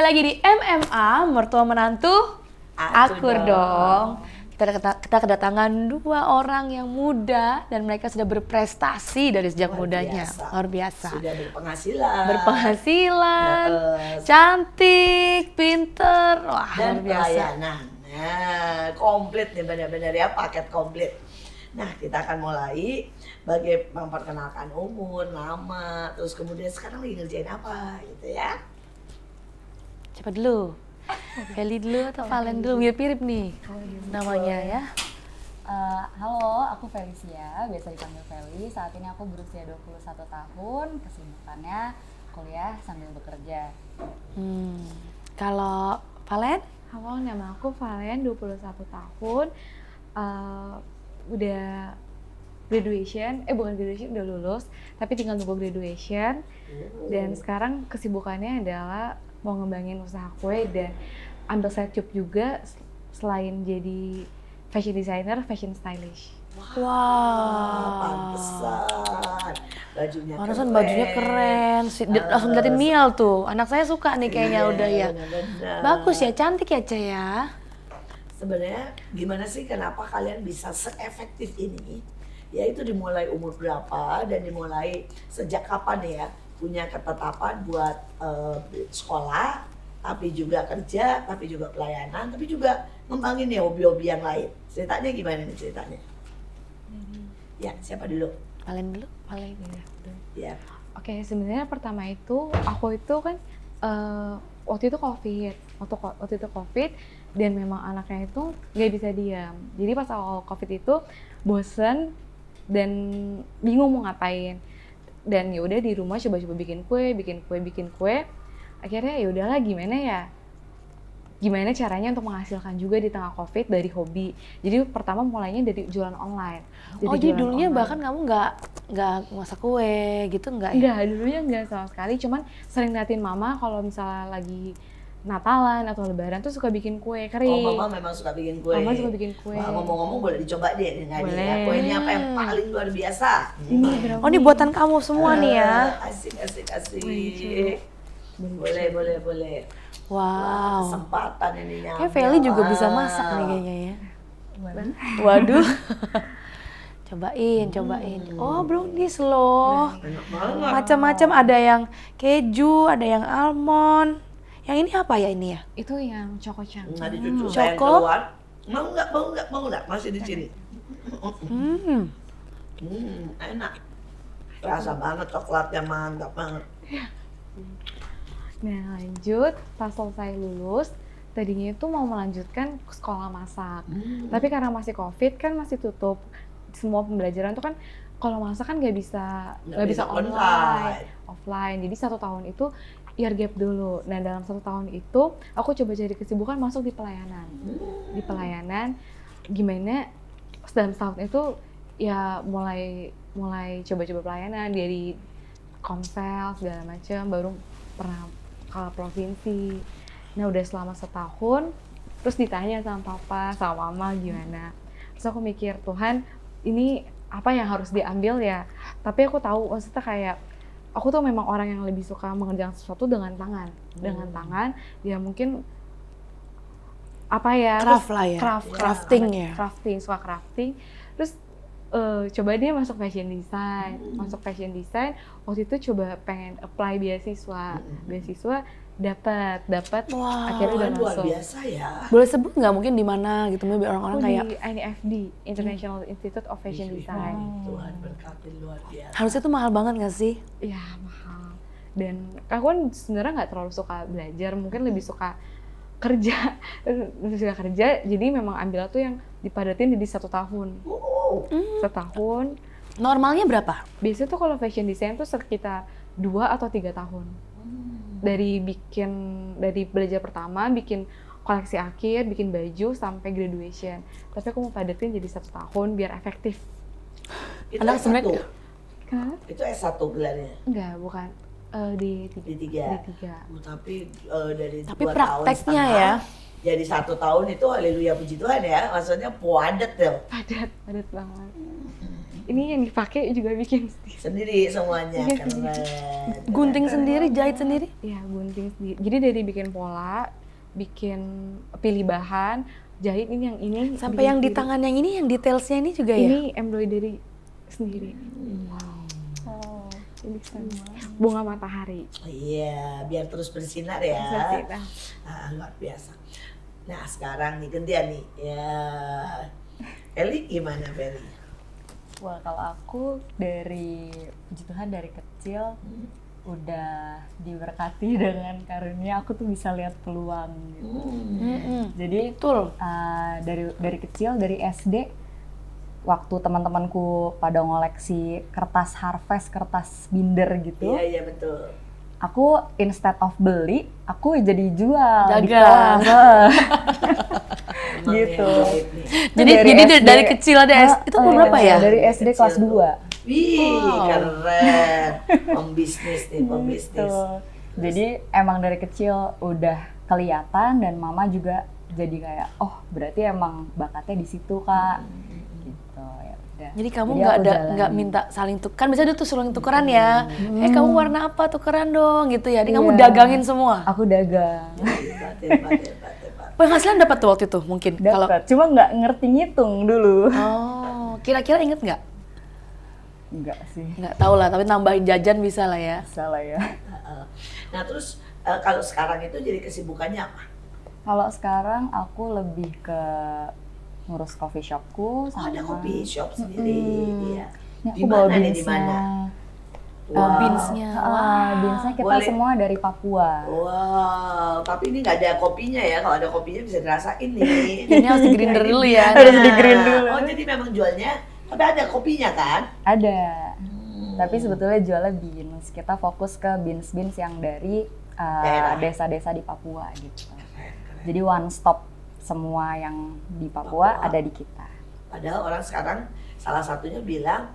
lagi di MMA, mertua menantu, aku dong. Kita kedatangan dua orang yang muda dan mereka sudah berprestasi dari sejak mudanya. Luar biasa. Sudah berpenghasilan. Cantik, pinter, wah dan luar biasa. pelayanan. Nah, komplit nih benar-benar ya, paket komplit. Nah, kita akan mulai memperkenalkan umur, nama, terus kemudian sekarang lagi ngerjain apa gitu ya. Coba dulu. Feli dulu atau Valen dulu? Biar mirip nih namanya ya. Halo, aku Felicia, biasa dipanggil Feli. Saat ini aku berusia 21 tahun, kesibukannya kuliah sambil bekerja. Kalau Valen? Halo, nama aku Valen, 21 tahun. Udah graduation, udah lulus, tapi tinggal nunggu graduation. Dan sekarang kesibukannya adalah mau ngembangin usaha kue dan ambil side job juga selain jadi fashion designer, fashion stylish. Wow. Pantesan bajunya keren. Langsung liatin Mial tuh. Anak saya suka nih kayaknya udah ya. Bener-bener. Bagus ya, cantik ya Ce ya. Sebenarnya gimana sih kenapa kalian bisa se-efektif ini? Ya itu dimulai umur berapa dan dimulai sejak kapan ya? Punya ketetapan buat sekolah, tapi juga kerja, tapi juga pelayanan, tapi juga ngembangin ya hobi-hobi yang lain. Ceritanya gimana nih ceritanya? Ya, siapa dulu? Valen dulu. Ya. Oke, sebenarnya pertama itu aku itu kan waktu itu COVID dan memang anaknya itu nggak bisa diam. Jadi pas awal COVID itu bosen dan bingung mau ngapain. Dan ya udah di rumah coba-coba bikin kue. Akhirnya ya udahlah gimana caranya untuk menghasilkan juga di tengah COVID dari hobi. Jadi pertama mulainya dari jualan online. Jadi dulunya bahkan kamu nggak masak kue gitu nggak? Enggak, dulunya enggak sama sekali. Cuman sering liatin mama kalau misalnya lagi Natalan atau Lebaran tuh suka bikin kue kering. Oh, mama memang suka bikin kue. Mama suka bikin kue. Wah, ngomong-ngomong boleh dicoba deh dengan Boleh. dia. Kuenya apa yang paling luar biasa? Ini berapa? Oh ini buatan kamu semua nih ya. Asik. Boleh. Boleh. Wow. Kesempatan ini nyampe. Kayak Feli juga bisa masak nih kayaknya ya. Waduh. Cobain. Oh brownies loh. Enak banget. Macam-macam, ada yang keju, ada yang almond. Yang ini apa ya ini ya? Itu yang Choco Chunk. Nggak ada cucu saya yang Coko. keluar. Mau nggak? Masih di sini. Enak. Rasa banget coklatnya mantap banget. Nah lanjut, pas selesai lulus, tadinya itu mau melanjutkan ke sekolah masak. Tapi karena masih COVID kan masih tutup. Semua pembelajaran tuh kan kalau masak kan nggak bisa online, offline. Jadi 1 tahun itu year gap dulu. Nah dalam 1 tahun itu aku coba cari kesibukan masuk di pelayanan. Di pelayanan gimana dalam setahun itu ya mulai coba-coba pelayanan dari Komsel segala macam, baru pernah ke provinsi. Nah udah selama 1 tahun, terus ditanya sama papa, sama mama gimana. Terus aku mikir, Tuhan ini apa yang harus diambil ya? Tapi aku tahu maksudnya kayak aku tuh memang orang yang lebih suka mengerjakan sesuatu dengan tangan. Dengan tangan, ya mungkin apa ya? Craft lah ya. Crafting ya. Suka crafting. Terus coba dia masuk fashion design. Waktu itu coba pengen apply beasiswa dapat Wah, akhirnya udah luar masuk. biasa ya. Boleh sebut nggak mungkin di mana gitu, biar orang-orang Aku kayak di INFD, International Institute of Fashion Design. Tuhan berkati luar biasa. harusnya tuh mahal banget nggak sih? Ya mahal. Dan aku kan sebenarnya nggak terlalu suka belajar, mungkin lebih suka kerja. Jadi memang ambil tuh yang dipadatin jadi 1 tahun. Setahun. Normalnya berapa? Biasanya tuh kalau fashion design tuh sekitar 2 atau 3 tahun. Dari belajar pertama, bikin koleksi akhir, bikin baju sampai graduation. Tapi aku mau padatin jadi 1 tahun biar efektif. Itu Anak S1. sebenarnya- Kan? Itu S1 gelarnya. Enggak, bukan. Di D3. D3. Tapi dari Tapi 2 tahun prakteknya setengah, ya. jadi 1 tahun itu haleluya puji Tuhan ya. Maksudnya padat ya. Padat banget. Ini yang dipakai juga bikin sendiri. Sendiri semuanya, Iya, keren. Gunting sendiri, jahit sendiri? Iya, gunting sendiri. Jadi dari bikin pola, bikin pilih bahan, jahit ini yang ini. Sampai bikin yang di sendiri. tangan yang ini, yang detailsnya ini juga ya? Ini embroidery sendiri. Oh, Ini bunga matahari. Oh iya, biar terus bersinar ya. Bersinar. Luar biasa. Nah sekarang nih gantian nih, ya. Feli gimana Feli? wah kalau aku dari puji Tuhan dari kecil udah diberkati dengan karunia aku tuh bisa lihat peluang gitu. Jadi Betul. dari kecil dari SD waktu teman-temanku pada ngoleksi kertas harvest, kertas binder gitu. Iya iya betul. Aku instead of beli, aku jadi jual di Dagang. kelas. Emang Gitu. yang jahit nih. Jadi dari kecil ada itu umur berapa ya? Dari SD kelas Kecil 2. tuh. Wih, Wow. keren. Pembisnis nih, pembisnis. Gitu. Jadi emang dari kecil udah kelihatan dan mama juga jadi kayak oh berarti emang bakatnya di situ kak. Gitu ya udah. Jadi kamu Jadi nggak aku ada jalanin. nggak minta saling kan biasanya tuh saling tukeran ya. Kamu warna apa tukeran dong gitu ya. Jadi kamu Iya. dagangin semua. Aku dagang. Hebat, hebat, hebat, hebat. Penghasilan dapat tuh waktu itu mungkin kalau Dapat. Cuma nggak ngerti ngitung dulu. oh kira-kira inget nggak? Enggak sih. Nggak tahu lah tapi nambahin jajan bisa lah ya. Salah ya. Nah terus kalau sekarang itu jadi kesibukannya apa? Kalau sekarang aku lebih ke ngurus coffee shopku Oh, sama ada kopi shop sendiri. Iya. Ini Di aku bawa mana nih, di beansnya. mana? Beansnya. Beansnya kita Boleh. semua dari Papua. Wow, tapi ini nggak ada kopinya ya. Kalau ada kopinya bisa dirasain nih. Ini harus di grinder dulu ya. Harus di grind dulu. Oh, jadi memang jualnya, tapi ada kopinya kan? Ada. Tapi sebetulnya jualnya beans. Kita fokus ke beans yang dari Daerah. desa-desa di Papua gitu. Jadi one stop semua yang di Papua ada di kita. Padahal orang sekarang salah satunya bilang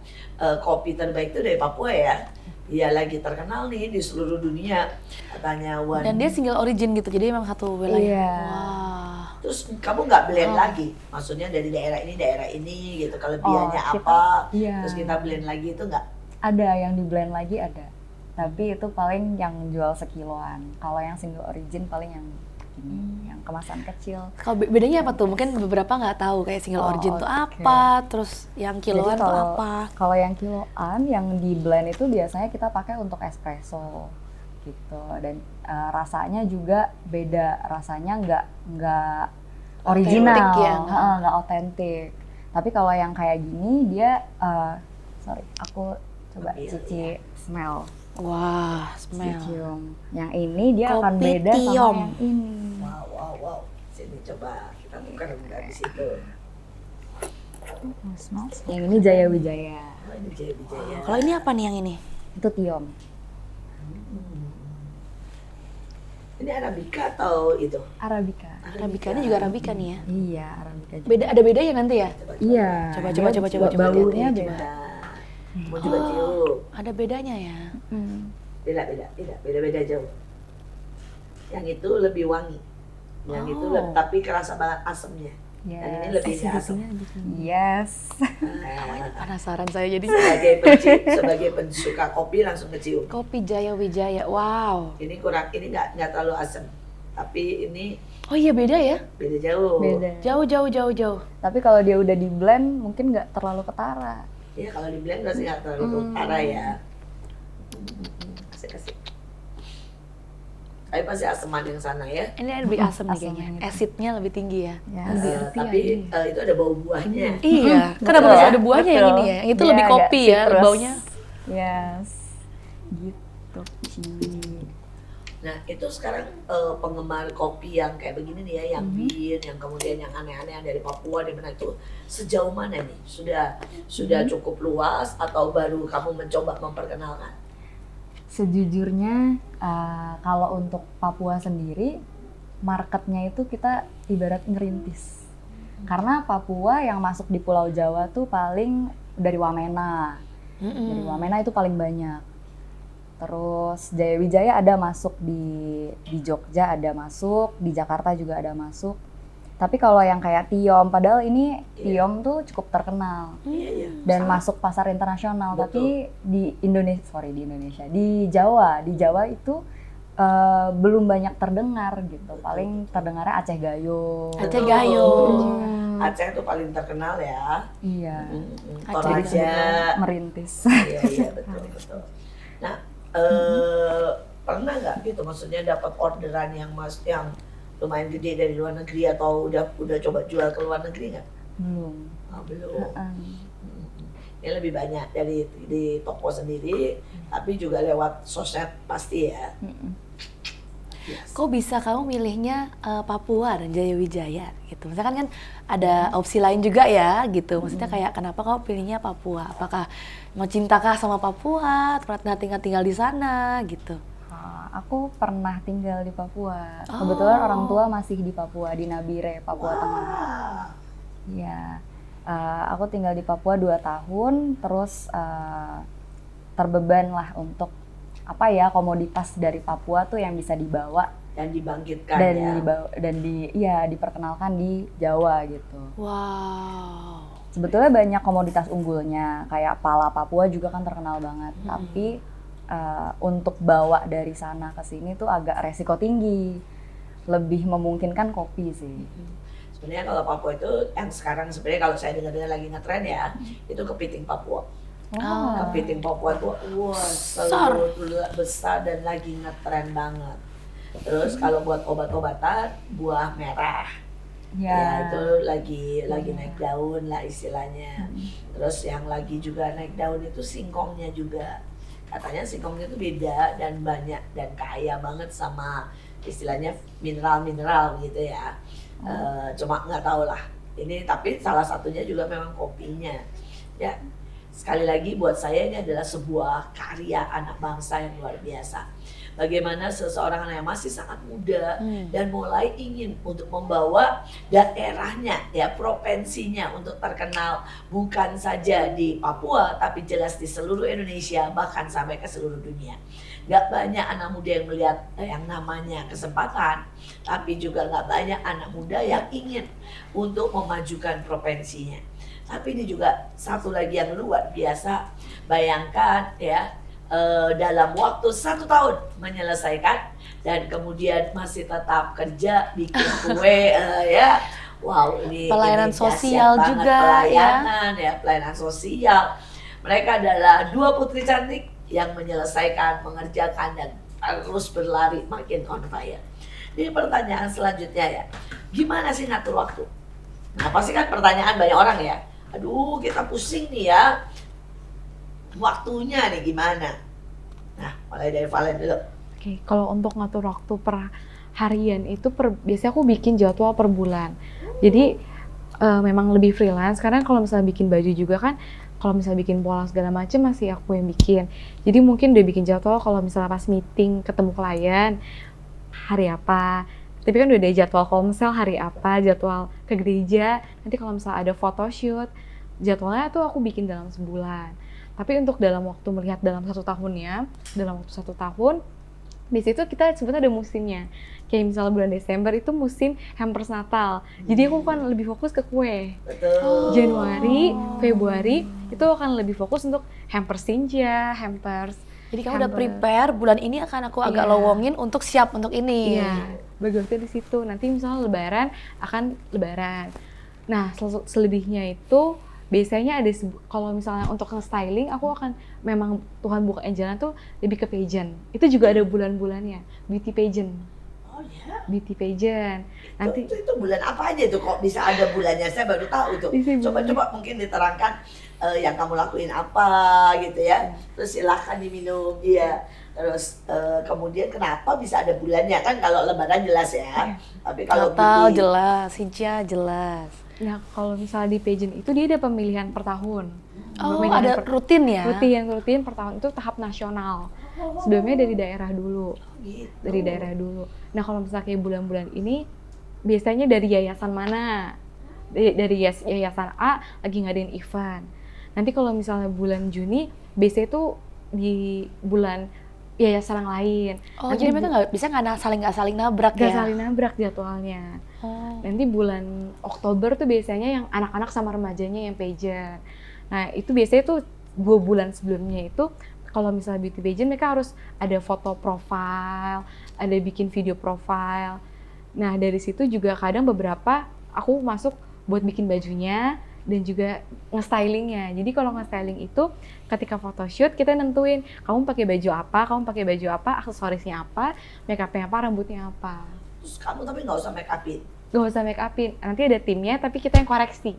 kopi terbaik itu dari Papua ya. Dia lagi terkenal nih di seluruh dunia katanya Wan. Dan dia single origin gitu. Jadi emang satu wilayah. Iya. Wah. Terus kamu nggak blend lagi? Maksudnya dari daerah ini gitu. Kelebihannya Oh, kita- apa? iya. Terus kita blend lagi itu nggak? Ada yang di blend lagi ada. Tapi itu paling yang jual sekiloan. Kalau yang single origin paling yang gini, yang kemasan kecil. Kalau bedanya apa tuh? Mungkin beberapa nggak tahu kayak single Oh, origin tuh oke. apa, terus yang kiloan Jadi tuh kalau- apa? Kalau yang kiloan, yang di blend itu biasanya kita pakai untuk espresso gitu. Dan rasanya juga beda. Rasanya nggak original, Otentik ya? nggak otentik. Tapi kalau yang kayak gini dia, sorry, aku coba Ambil, cici smell. Wah, smell. Cium. Yang ini dia akan Kopi beda tiom. sama yang ini. Wow, wow, wow. Sini coba kita tukar enggak di situ. Yang ini Jaya Wijaya. Oh, ini Jaya Wijaya. Kalau ini apa nih yang ini? Itu tiom. Ini Arabica atau itu? Arabica. Arabica ini juga Arabica nih ya. Iya, Arabica juga. Ada bedanya nanti ya? Iya. Coba, dia coba, baunya lihat ya, beda. Nah, mau coba cium. Ada bedanya ya. Beda jauh. Yang itu lebih wangi. Yang itu Oh. tapi kerasa banget asamnya. Yang ini lebih asam. Yes. Penasaran saya jadi. Sebagai pensuka kopi langsung kecium. Kopi Jaya Wijaya. Wow. Ini nggak terlalu asam. Tapi ini Oh iya beda ya? beda jauh. Beda. Jauh. Tapi kalau dia udah di blend mungkin nggak terlalu ketara. Iya kalau di blend pasti nggak terlalu parah ya. Kasih. Tapi pasti aseman yang sana ya. Ini lebih asam nih Asam kayaknya. yang itu. Acidnya lebih tinggi ya. Ya. Tapi itu ada bau buahnya. Iya. Kan Betul. ada buahnya yang Betul. ini ya. Yang itu Dia lebih agak kopi ya citrus. baunya. Yes. Gitu. Ci. Nah itu sekarang penggemar kopi yang kayak begini nih ya, yang bean, yang kemudian yang aneh-aneh yang dari Papua, di mana itu sejauh mana nih? Sudah cukup luas atau baru kamu mencoba memperkenalkan? Sejujurnya kalau untuk Papua sendiri marketnya itu kita ibarat ngerintis. Karena Papua yang masuk di Pulau Jawa tuh paling dari Wamena. Dari Wamena itu paling banyak. Terus Jaya Wijaya ada masuk di Jogja, ada masuk di Jakarta juga ada masuk. Tapi kalau yang kayak Tiom, padahal ini Tiom tuh cukup terkenal Iya, iya. dan Sangat. masuk pasar internasional. Betul. Tapi di Indonesia, di Jawa itu belum banyak terdengar gitu. Paling terdengarnya Aceh Gayo. Aceh Gayo. Aceh itu paling terkenal ya. Iya, Aceh Toraja. merintis. Iya, iya, betul. Nah, pernah nggak gitu, maksudnya dapat orderan yang lumayan gede dari luar negeri, atau udah coba jual ke luar negeri nggak? Belum. Belum. Ini lebih banyak dari di toko sendiri, tapi juga lewat sosmed pasti ya. Yes. Kok bisa kamu milihnya Papua dan Jayawijaya gitu? Misalkan kan ada opsi lain juga ya gitu. Maksudnya kayak kenapa kamu pilihnya Papua? Apakah mau cintakah sama Papua? Pernah tinggal di sana gitu? Aku pernah tinggal di Papua. Kebetulan orang tua masih di Papua, di Nabire, Papua Tengah. Iya. Aku tinggal di Papua 2 tahun, terus terbeban lah untuk komoditas dari Papua tuh yang bisa dibawa Dan dibangkitkan dan ya. diperkenalkan di Jawa gitu. Wow. Sebetulnya banyak komoditas unggulnya, kayak pala Papua juga kan terkenal banget. Tapi untuk bawa dari sana ke sini tuh agak resiko tinggi. Lebih memungkinkan kopi sih. Sebenarnya kalau Papua itu yang sekarang sebenarnya kalau saya dengar lagi ngetren ya, itu kepiting Papua. Kepiting Papua itu besar dan lagi ngetren banget. Terus kalau buat obat-obatan, buah merah. Ya itu lagi naik daun lah istilahnya. Terus yang lagi juga naik daun itu singkongnya juga. Katanya singkongnya itu beda dan banyak dan kaya banget sama istilahnya mineral-mineral gitu ya. Cuma nggak tahu lah. Ini tapi salah satunya juga memang kopinya. Ya. Sekali lagi buat saya ini adalah sebuah karya anak bangsa yang luar biasa. Bagaimana seseorang yang masih sangat muda dan mulai ingin untuk membawa daerahnya, ya provinsinya untuk terkenal bukan saja di Papua tapi jelas di seluruh Indonesia bahkan sampai ke seluruh dunia. Gak banyak anak muda yang melihat yang namanya kesempatan, tapi juga gak banyak anak muda yang ingin untuk memajukan provinsinya. Tapi ini juga satu lagi yang luar biasa. Bayangkan ya, dalam waktu 1 tahun menyelesaikan dan kemudian masih tetap kerja bikin kue ya. Wow, ini Pelayanan ini sosial dahsyat juga banget, pelayanan sosial. Mereka adalah 2 putri cantik yang menyelesaikan, mengerjakan dan terus berlari makin on fire. Ini pertanyaan selanjutnya ya, gimana sih ngatur waktu? Nah pasti kan pertanyaan banyak orang ya, aduh kita pusing nih ya, waktunya nih gimana? Nah mulai dari Valen dulu. Oke, kalau untuk ngatur waktu per harian itu biasanya aku bikin jadwal per bulan. Jadi memang lebih freelance karena kalau misalnya bikin baju juga kan, kalau misalnya bikin pola segala macam masih aku yang bikin. Jadi mungkin udah bikin jadwal kalau misalnya pas meeting ketemu klien hari apa. Tapi kan udah ada jadwal komsel hari apa, jadwal ke gereja. Nanti kalau misalnya ada photoshoot, jadwalnya tuh aku bikin dalam sebulan. Tapi untuk dalam waktu melihat dalam 1 tahunnya, dalam waktu 1 tahun, di situ kita sebenarnya ada musimnya. Kayak misalnya bulan Desember itu musim hampers Natal. Jadi aku kan lebih fokus ke kue. Betul. Januari, Februari itu akan lebih fokus untuk hampers senja, hampers. Jadi kamu udah prepare bulan ini akan aku agak lowongin untuk siap untuk ini. Iya, bagusnya di situ. Nanti misalnya Lebaran akan Lebaran. Nah, selebihnya itu biasanya ada kalau misalnya untuk nge-styling aku akan memang Tuhan bukain jalan tuh lebih ke pageant. Itu juga ada bulan-bulannya, beauty pageant. Oh ya. Beauty pageant. Nanti Itu bulan apa aja tuh kok bisa ada bulannya? Saya baru tahu tuh. Coba mungkin diterangkan yang kamu lakuin apa gitu ya. Terus silahkan diminum, iya. Terus kemudian kenapa bisa ada bulannya kan? Kalau Lebaran jelas ya. Tapi kalau Natal beauty, jelas, Hijjah jelas. nah kalau misalnya di pageant itu dia ada pemilihan per tahun. Oh, Pemilihan ada rutin ya? Rutin per tahun itu tahap nasional. Sebelumnya dari daerah dulu. gitu. Dari daerah dulu. Nah kalau misalnya kayak bulan-bulan ini biasanya dari yayasan mana? Dari yayasan A lagi ngadain event. Nanti kalau misalnya bulan Juni biasanya tuh di bulan ya sarang lain. Oh, Nanti jadi mereka nggak saling nabrak nggak ya? saling nabrak jadwalnya. Oh. Nanti bulan Oktober tuh biasanya yang anak-anak sama remajanya yang pageant. Nah itu biasanya tuh 2 bulan sebelumnya itu kalau misalnya beauty pageant mereka harus ada foto profile, ada bikin video profile. Nah dari situ juga kadang beberapa aku masuk buat bikin bajunya dan juga nge-stylingnya. Jadi kalau nge-styling itu ketika photoshoot kita nentuin kamu pakai baju apa, aksesorisnya apa, makeupnya apa, rambutnya apa. Terus kamu tapi nggak usah make upin. Gak usah make upin, nanti ada timnya tapi kita yang koreksi.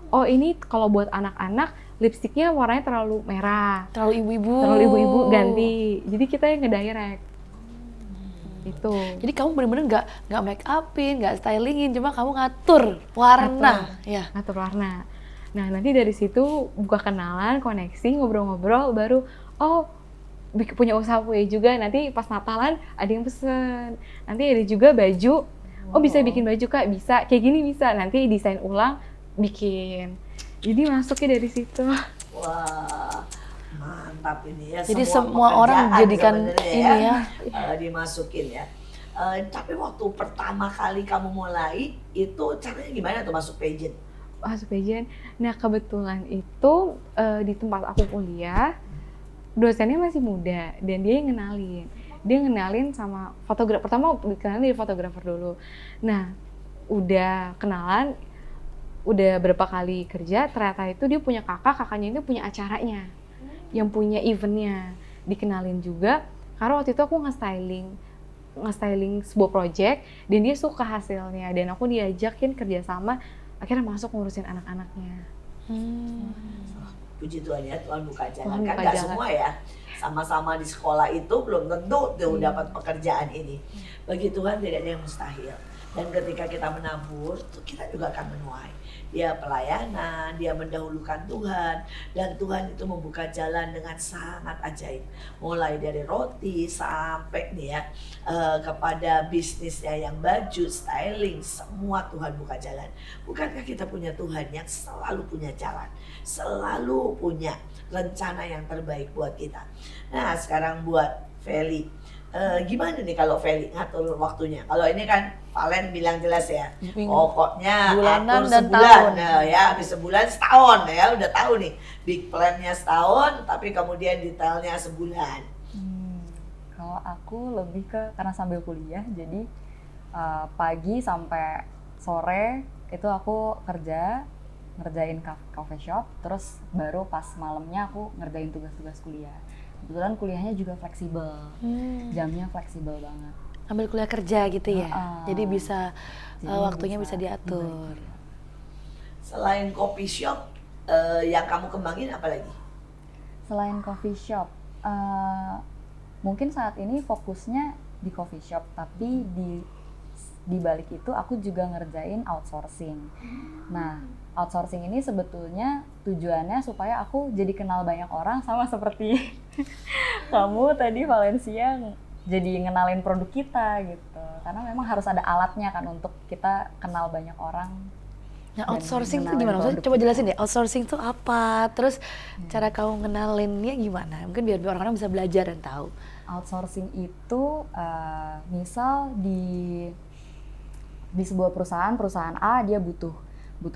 Oh ini kalau buat anak-anak lipstiknya warnanya terlalu merah, Terlalu ibu-ibu. terlalu ibu-ibu ganti. Jadi kita yang ngedirect. Itu. Jadi kamu bener-bener nggak make upin, nggak stylingin, cuma kamu ngatur warna, ya. Ngatur warna. Nah nanti dari situ buka kenalan, koneksi, ngobrol-ngobrol, baru punya usaha kue juga. Nanti pas Natalan ada yang pesen. Nanti ada juga baju. Oh bisa bikin baju Kak, bisa. Kayak gini bisa. Nanti desain ulang, bikin. Jadi masuknya dari situ. Wah, mantap ini ya. Jadi semua orang pekerjaan jadikan sebenarnya ini ya. Dimasukin ya. Tapi waktu pertama kali kamu mulai itu caranya gimana tuh masuk pageant? Masuk pageant. Nah kebetulan itu di tempat aku kuliah, dosennya masih muda dan dia yang ngenalin. Dia ngenalin sama fotografer. Pertama dikenalin dari fotografer dulu. Nah udah kenalan, udah berapa kali kerja, ternyata itu dia punya kakaknya ini punya acaranya, yang punya eventnya. Dikenalin juga, karena waktu itu aku nge-styling sebuah project, dan dia suka hasilnya, dan aku diajakin kerjasama, akhirnya masuk ngurusin anak-anaknya. Puji Tuhan ya, Tuhan buka jalan. Tuhan Kan buka nggak jalan. semua ya, sama-sama di sekolah itu belum tentu tuh dapat pekerjaan ini. Bagi Tuhan tidak ada yang mustahil. Dan ketika kita menabur, tuh kita juga akan menuai. Dia pelayanan, dia mendahulukan Tuhan, dan Tuhan itu membuka jalan dengan sangat ajaib. Mulai dari roti sampai nih ya kepada bisnisnya yang baju, styling, semua Tuhan buka jalan. Bukankah kita punya Tuhan yang selalu punya jalan, selalu punya rencana yang terbaik buat kita. Nah sekarang buat Feli, gimana nih kalau Feli ngatur waktunya? Kalau ini kan Valen bilang jelas ya, pokoknya Bulanan atur dan sebulan, tahun. nah, ya habis sebulan setahun ya udah tahu nih big plan-nya setahun, tapi kemudian detailnya sebulan. Kalau aku lebih ke karena sambil kuliah, jadi pagi sampai sore itu aku ngerjain coffee shop, terus baru pas malamnya aku ngerjain tugas-tugas kuliah. Kebetulan kuliahnya juga fleksibel, jamnya fleksibel banget. Ambil kuliah kerja gitu ya. Jadi bisa Jadi waktunya bisa diatur. Selain coffee shop, yang kamu kembangin apa lagi? Selain coffee shop, mungkin saat ini fokusnya di coffee shop, tapi di balik itu aku juga ngerjain outsourcing. Nah, outsourcing ini sebetulnya tujuannya supaya aku jadi kenal banyak orang, sama seperti kamu tadi Valencia, jadi ngenalin produk kita gitu. Karena memang harus ada alatnya kan untuk kita kenal banyak orang. Nah, dan outsourcing itu ngenalin gimana? Maksudnya produk coba kita. jelasin deh, outsourcing itu apa? Terus cara kamu ngenalinnya gimana? Mungkin biar orang-orang bisa belajar dan tahu. Outsourcing itu misal di sebuah perusahaan A dia butuh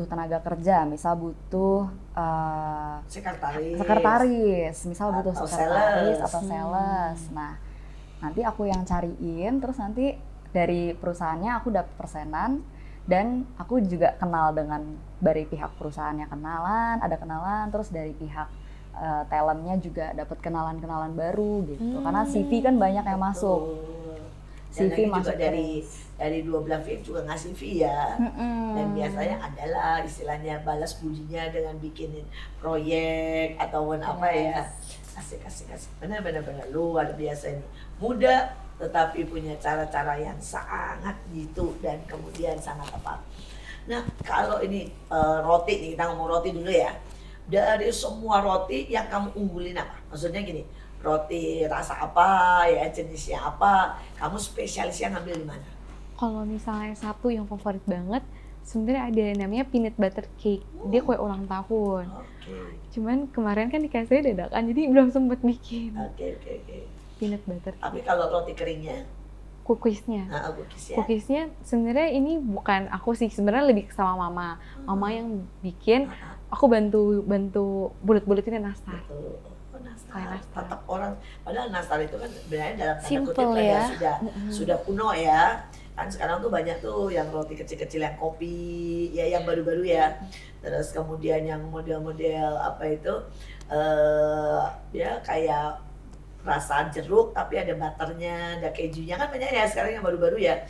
tenaga kerja, misal butuh sekretaris, misal butuh Atau sekretaris sales. atau sales. Nah, nanti aku yang cariin, terus nanti dari perusahaannya aku dapat persenan, dan aku juga kenal dari pihak perusahaannya ada kenalan, terus dari pihak talentnya juga dapat kenalan baru gitu. Karena CV kan banyak yang masuk. Dan CV lagi juga masuk dari dua belah pihak juga ngasih fee ya. Dan biasanya adalah istilahnya balas budinya dengan bikinin proyek ataupun apa ya. Asik. Benar luar biasa ini. Muda tetapi punya cara-cara yang sangat jitu dan kemudian sangat tepat. Nah kalau ini roti nih, kita ngomong roti dulu ya. Dari semua roti yang kamu unggulin apa? Maksudnya gini, roti rasa apa ya, jenisnya apa, kamu spesialisnya ngambil di mana? Kalau misalnya satu yang favorit banget, sebenarnya ada namanya peanut butter cake. Dia kue ulang tahun. Oke. Cuman kemarin kan dikasih dadakan, jadi belum sempet bikin. Oke. peanut butter. Tapi kalau roti keringnya, Cookiesnya. cookies ya. Cookiesnya sebenarnya ini bukan aku sih, sebenarnya lebih sama mama. Mama yang bikin, aku bantu bulet-buletin nastar. Betul. Oh, nastar. Kayak nastar. Tetap orang, padahal nastar itu kan sebenarnya dalam tanda Simple kutip ya. sudah kuno ya. Kan sekarang tuh banyak tuh yang roti kecil-kecil yang kopi, ya yang baru-baru ya. Terus kemudian yang model-model apa itu, ya kayak rasa jeruk tapi ada butternya, ada kejunya, kan banyak ya sekarang yang baru-baru ya.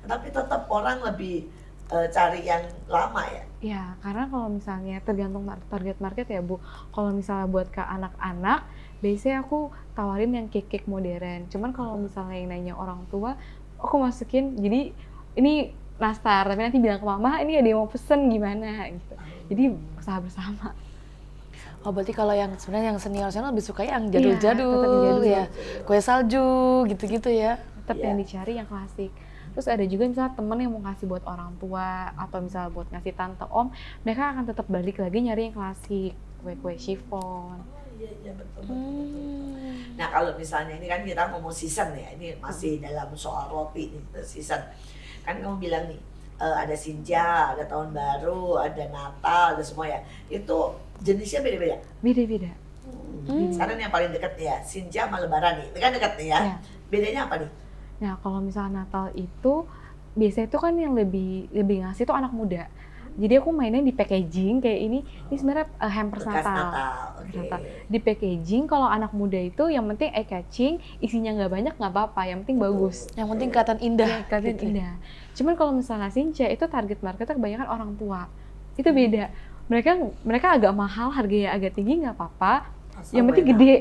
Tapi tetap orang lebih cari yang lama ya. Ya, karena kalau misalnya tergantung target market ya Bu. Kalau misalnya buat ke anak-anak, biasanya aku tawarin yang cake-cake modern. Cuman kalau misalnya yang nanya orang tua, aku masukin, jadi ini nastar, tapi nanti bilang ke mama, ini ada yang mau pesen gimana gitu. Jadi usaha bersama. Oh berarti kalau yang sebenarnya yang senior lebih suka yang Iya, tetap jadul-jadul jadul. ya, kue salju gitu-gitu ya. Tetap Iya. yang dicari yang klasik. Terus ada juga misalnya temen yang mau ngasih buat orang tua atau misalnya buat ngasih tante om, mereka akan tetap balik lagi nyari yang klasik, kue-kue chiffon. Iya betul. Nah kalau misalnya ini kan kita ngomong season ya, ini masih dalam soal roti nih, season. Kan kamu bilang nih, ada Sinja, ada Tahun Baru, ada Natal, ada semua ya. Itu jenisnya beda-beda. Beda-beda. Sekarang yang paling dekat ya, Sinja sama Lebaran nih. Ini kan dekat nih ya. Iya. Bedanya apa nih? Nah, kalau misalnya Natal itu biasanya itu kan yang lebih ngasih tuh anak muda. Jadi aku mainnya di packaging kayak ini sebenarnya hampers Bekas Natal. Natal. Oke. Natal. Di packaging kalau anak muda itu yang penting eye catching, isinya nggak banyak nggak apa-apa, yang penting bagus. Yang penting kelihatan indah. Iya, kelihatan gitu. indah. Cuman kalau misalnya Sinja itu target marketnya kebanyakan orang tua. Itu beda. Mereka agak mahal, harganya agak tinggi nggak apa-apa. Yang penting gede.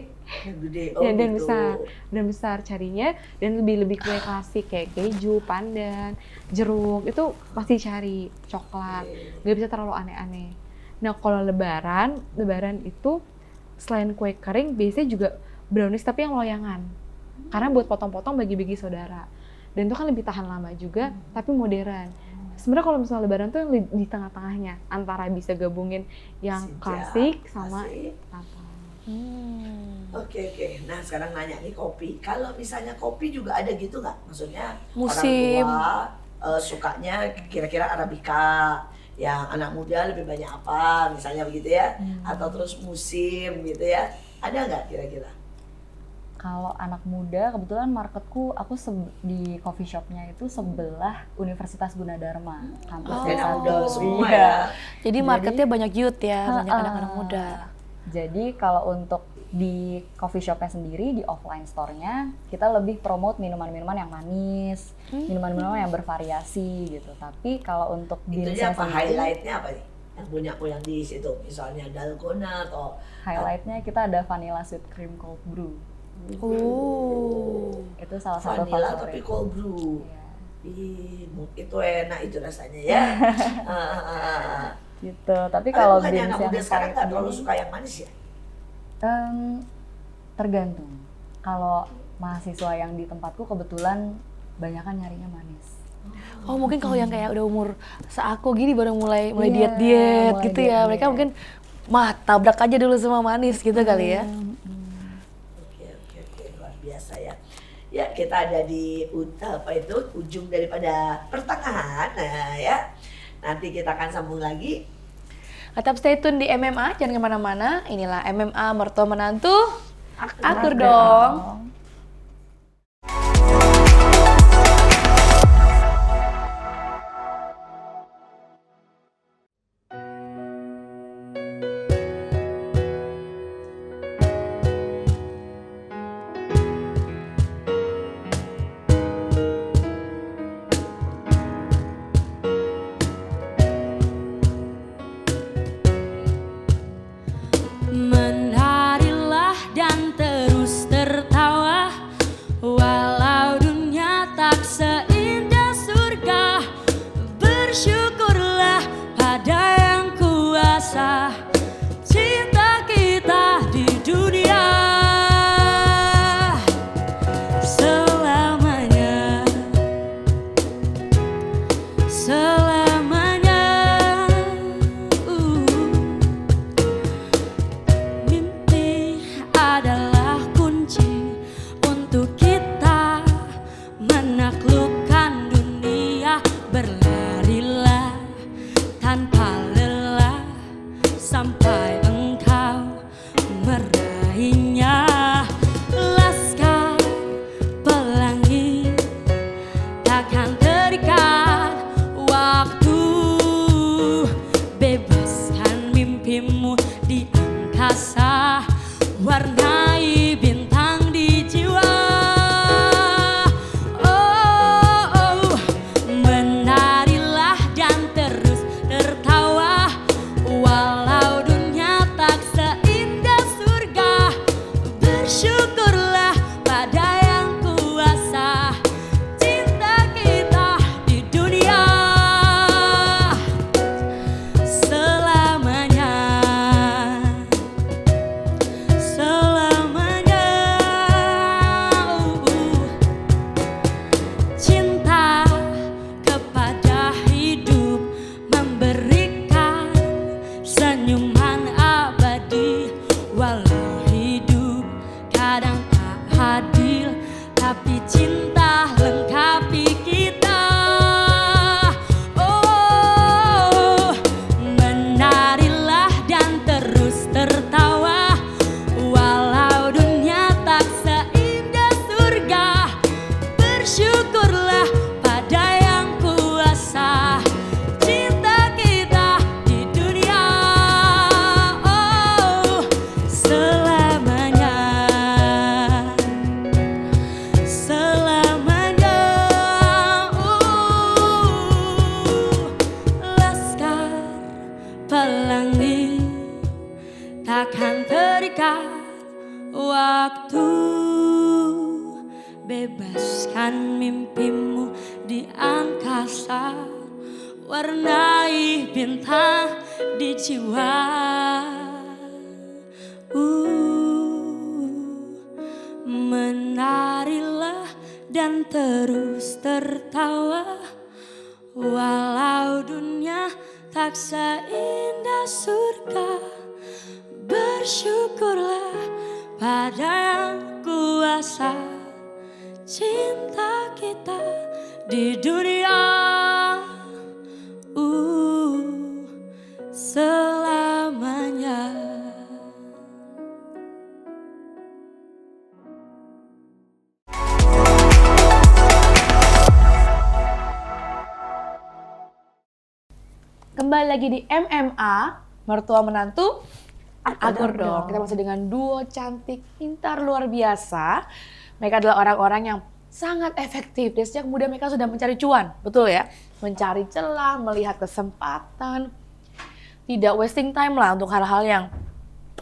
Yang gede. Ya, dan gitu. besar carinya, dan lebih kue klasik kayak keju, pandan, jeruk itu pasti cari coklat, nggak bisa terlalu aneh-aneh. Nah kalau lebaran itu selain kue kering biasanya juga brownies tapi yang loyangan, karena buat potong-potong bagi-bagi saudara, dan itu kan lebih tahan lama juga tapi modern. Sebenarnya kalau misalnya lebaran tuh yang di tengah-tengahnya antara bisa gabungin yang Sinja, klasik sama klasik. Natal. Oke. Nah sekarang nanya nih kopi. Kalau misalnya kopi juga ada gitu nggak? Maksudnya Musim. orang tua sukanya kira-kira Arabica, yang anak muda lebih banyak apa, misalnya begitu ya? Atau terus musim gitu ya? Ada nggak kira-kira? Kalau anak muda, kebetulan marketku, aku di coffee shopnya itu sebelah Universitas Gunadarma, kampus Dan S1. muda semua Iya. ya. Jadi marketnya banyak youth ya, banyak anak-anak muda. Jadi kalau untuk di coffee shopnya sendiri, di offline store-nya, kita lebih promote minuman-minuman yang manis, minuman-minuman yang bervariasi gitu. Tapi kalau untuk Itunya dirinya apa? sendiri, Highlightnya apa nih? Yang punya yang di situ, misalnya dalgona atau highlight-nya kita ada vanilla sweet cream cold brew. Itu salah satu vanilla favorit. tapi cold brew. Iya. Ih, itu enak itu rasanya ya. Gitu. Tapi kalau bukannya beans anak yang muda sekarang pahit nggak terlalu ini, suka yang manis ya? tergantung. Kalau mahasiswa yang di tempatku kebetulan banyakan nyarinya manis. Oh mungkin kalau yang kayak udah umur seaku gini baru mulai Iya, diet-diet mulai gitu ya. Mereka diet-diet. mungkin tabrak aja dulu semua manis gitu kali ya. Oke, luar biasa ya. Ya kita ada di ujung daripada pertengahan, nah ya. Nanti kita akan sambung lagi. Tetap stay tune di MMA, jangan kemana-mana. Inilah MMA Mertua Menantu. Akur dong. Menarilah dan terus tertawa, walau dunia tak seindah surga. Bersyukurlah pada yang kuasa cinta kita di dunia selamanya, selamanya. Mimpi adalah kunci untuk tanpa lelah sampai engkau meraihnya. Laskar pelangi takkan terikat waktu, bebaskan mimpimu di angkasa, warnai bintang di jiwa. Oh, menarilah dan terus tertawa, walau dunia tak seindah surga. Bersyukurlah pada yang kuasa cinta kita di dunia selamanya. Selamanya. Cinta kepada hidup memberikan senyuman abadi, walau hidup kadang tak adil, tapi cinta lengkapi kita. Oh, menarilah dan terus tertawa, walau dunia tak seindah surga. Bersyukurlah pada yang kuasa cinta kita di dunia. Oh, selamanya. Selamanya. Laskar pelangi takkan terikat waktu, bebaskan mimpimu di angkasa, warnai bintang di jiwa. Menarilah dan terus tertawa, walau dunia tak seindah surga. Bersyukurlah pada yang kuasa cinta kita di dunia selamanya. Kembali lagi di MMA, mertua menantu, akur dong. Kita masih dengan duo cantik, pintar, luar biasa. Mereka adalah orang-orang yang sangat efektif. Dari sejak muda mereka sudah mencari cuan, betul ya? Mencari celah, melihat kesempatan. Tidak wasting time lah untuk hal-hal yang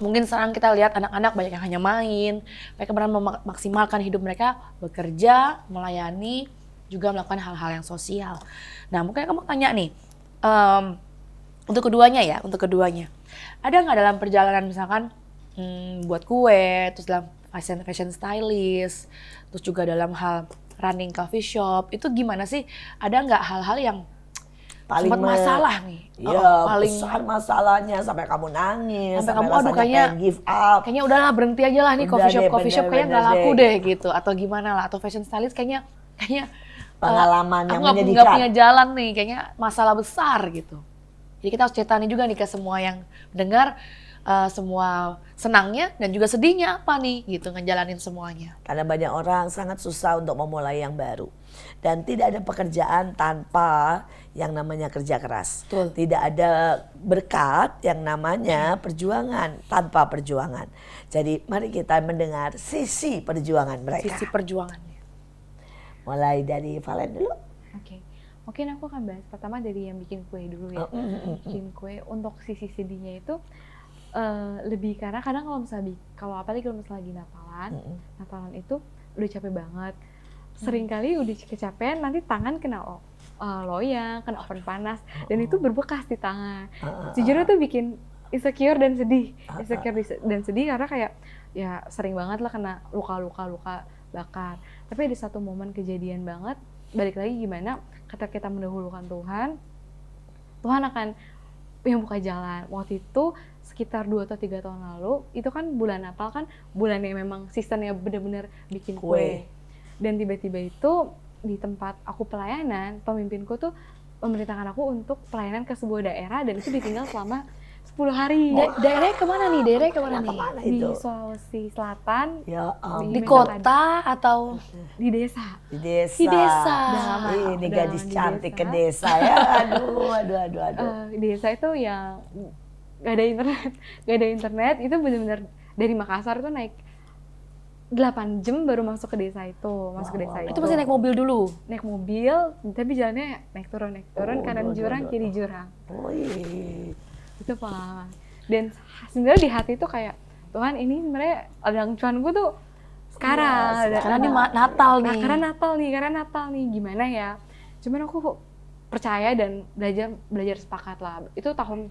mungkin sekarang kita lihat anak-anak banyak yang hanya main. Mereka benar memaksimalkan hidup mereka, bekerja, melayani, juga melakukan hal-hal yang sosial. Nah, mungkin kamu tanya nih, untuk keduanya ya, ada nggak dalam perjalanan misalkan buat kue, terus dalam fashion stylist, terus juga dalam hal running coffee shop, itu gimana sih? Ada nggak hal-hal yang paling sempat masalah nih? Iya, paling besar masalahnya sampai kamu nangis, sampai kamu rasanya kayaknya pengen give up. Kayaknya udahlah berhenti aja lah nih, Udah coffee shop kayaknya nggak laku deh gitu, atau gimana lah, atau fashion stylist kayaknya Pengalaman yang aku nggak menyedihkan. punya jalan nih, kayaknya masalah besar gitu. Jadi kita harus ceritain juga nih ke semua yang dengar, semua senangnya dan juga sedihnya apa nih gitu, ngejalanin semuanya. Karena banyak orang sangat susah untuk memulai yang baru. Dan tidak ada pekerjaan tanpa yang namanya kerja keras. Betul. Tidak ada berkat yang namanya perjuangan tanpa perjuangan. Jadi mari kita mendengar sisi perjuangan mereka. Sisi perjuangannya. Mulai dari Valen dulu. Oke. Mungkin aku akan bahas pertama dari yang bikin kue dulu ya. Bikin kue untuk sisi sedihnya itu lebih karena kadang kalau misalnya apalagi kalau misalnya lagi Natalan itu udah capek banget. Seringkali udah kecapean nanti tangan kena loyang, kena oven panas dan itu berbekas di tangan. Sejujurnya tuh bikin insecure dan sedih. Karena kayak ya sering banget lah kena luka bakar. Tapi ada satu momen kejadian banget, balik lagi gimana ketika kita mendahulukan Tuhan akan yang buka jalan. Waktu itu sekitar 2 atau 3 tahun lalu, itu kan bulan Natal kan bulan yang memang seasonnya benar-benar bikin kue. Dan tiba-tiba itu di tempat aku pelayanan, pemimpinku tuh memerintahkan aku untuk pelayanan ke sebuah daerah dan itu ditinggal selama 10 hari. Daerahnya kemana nih? Daerahnya kemana nih? Kemana Di itu? Sulawesi Selatan, Ya Di ampun. kota atau di desa. Di desa. di desa? Udah lama. Ini Udah gadis lama di cantik desa. ke desa ya. Aduh. Desa itu yang gak ada internet, itu benar-benar dari Makassar itu naik 8 jam baru masuk ke desa itu, Itu masih naik mobil dulu. naik mobil, tapi jalannya naik turun, kanan jurang, kiri jurang. Oh iya. Itu pengalaman. Dan sebenarnya di hati itu kayak, Tuhan ini sebenarnya ladang cuan gue tuh sekarang. Karena ini Natal nih. Karena Natal nih, gimana ya? Cuman aku percaya dan belajar sepakat lah. Itu tahun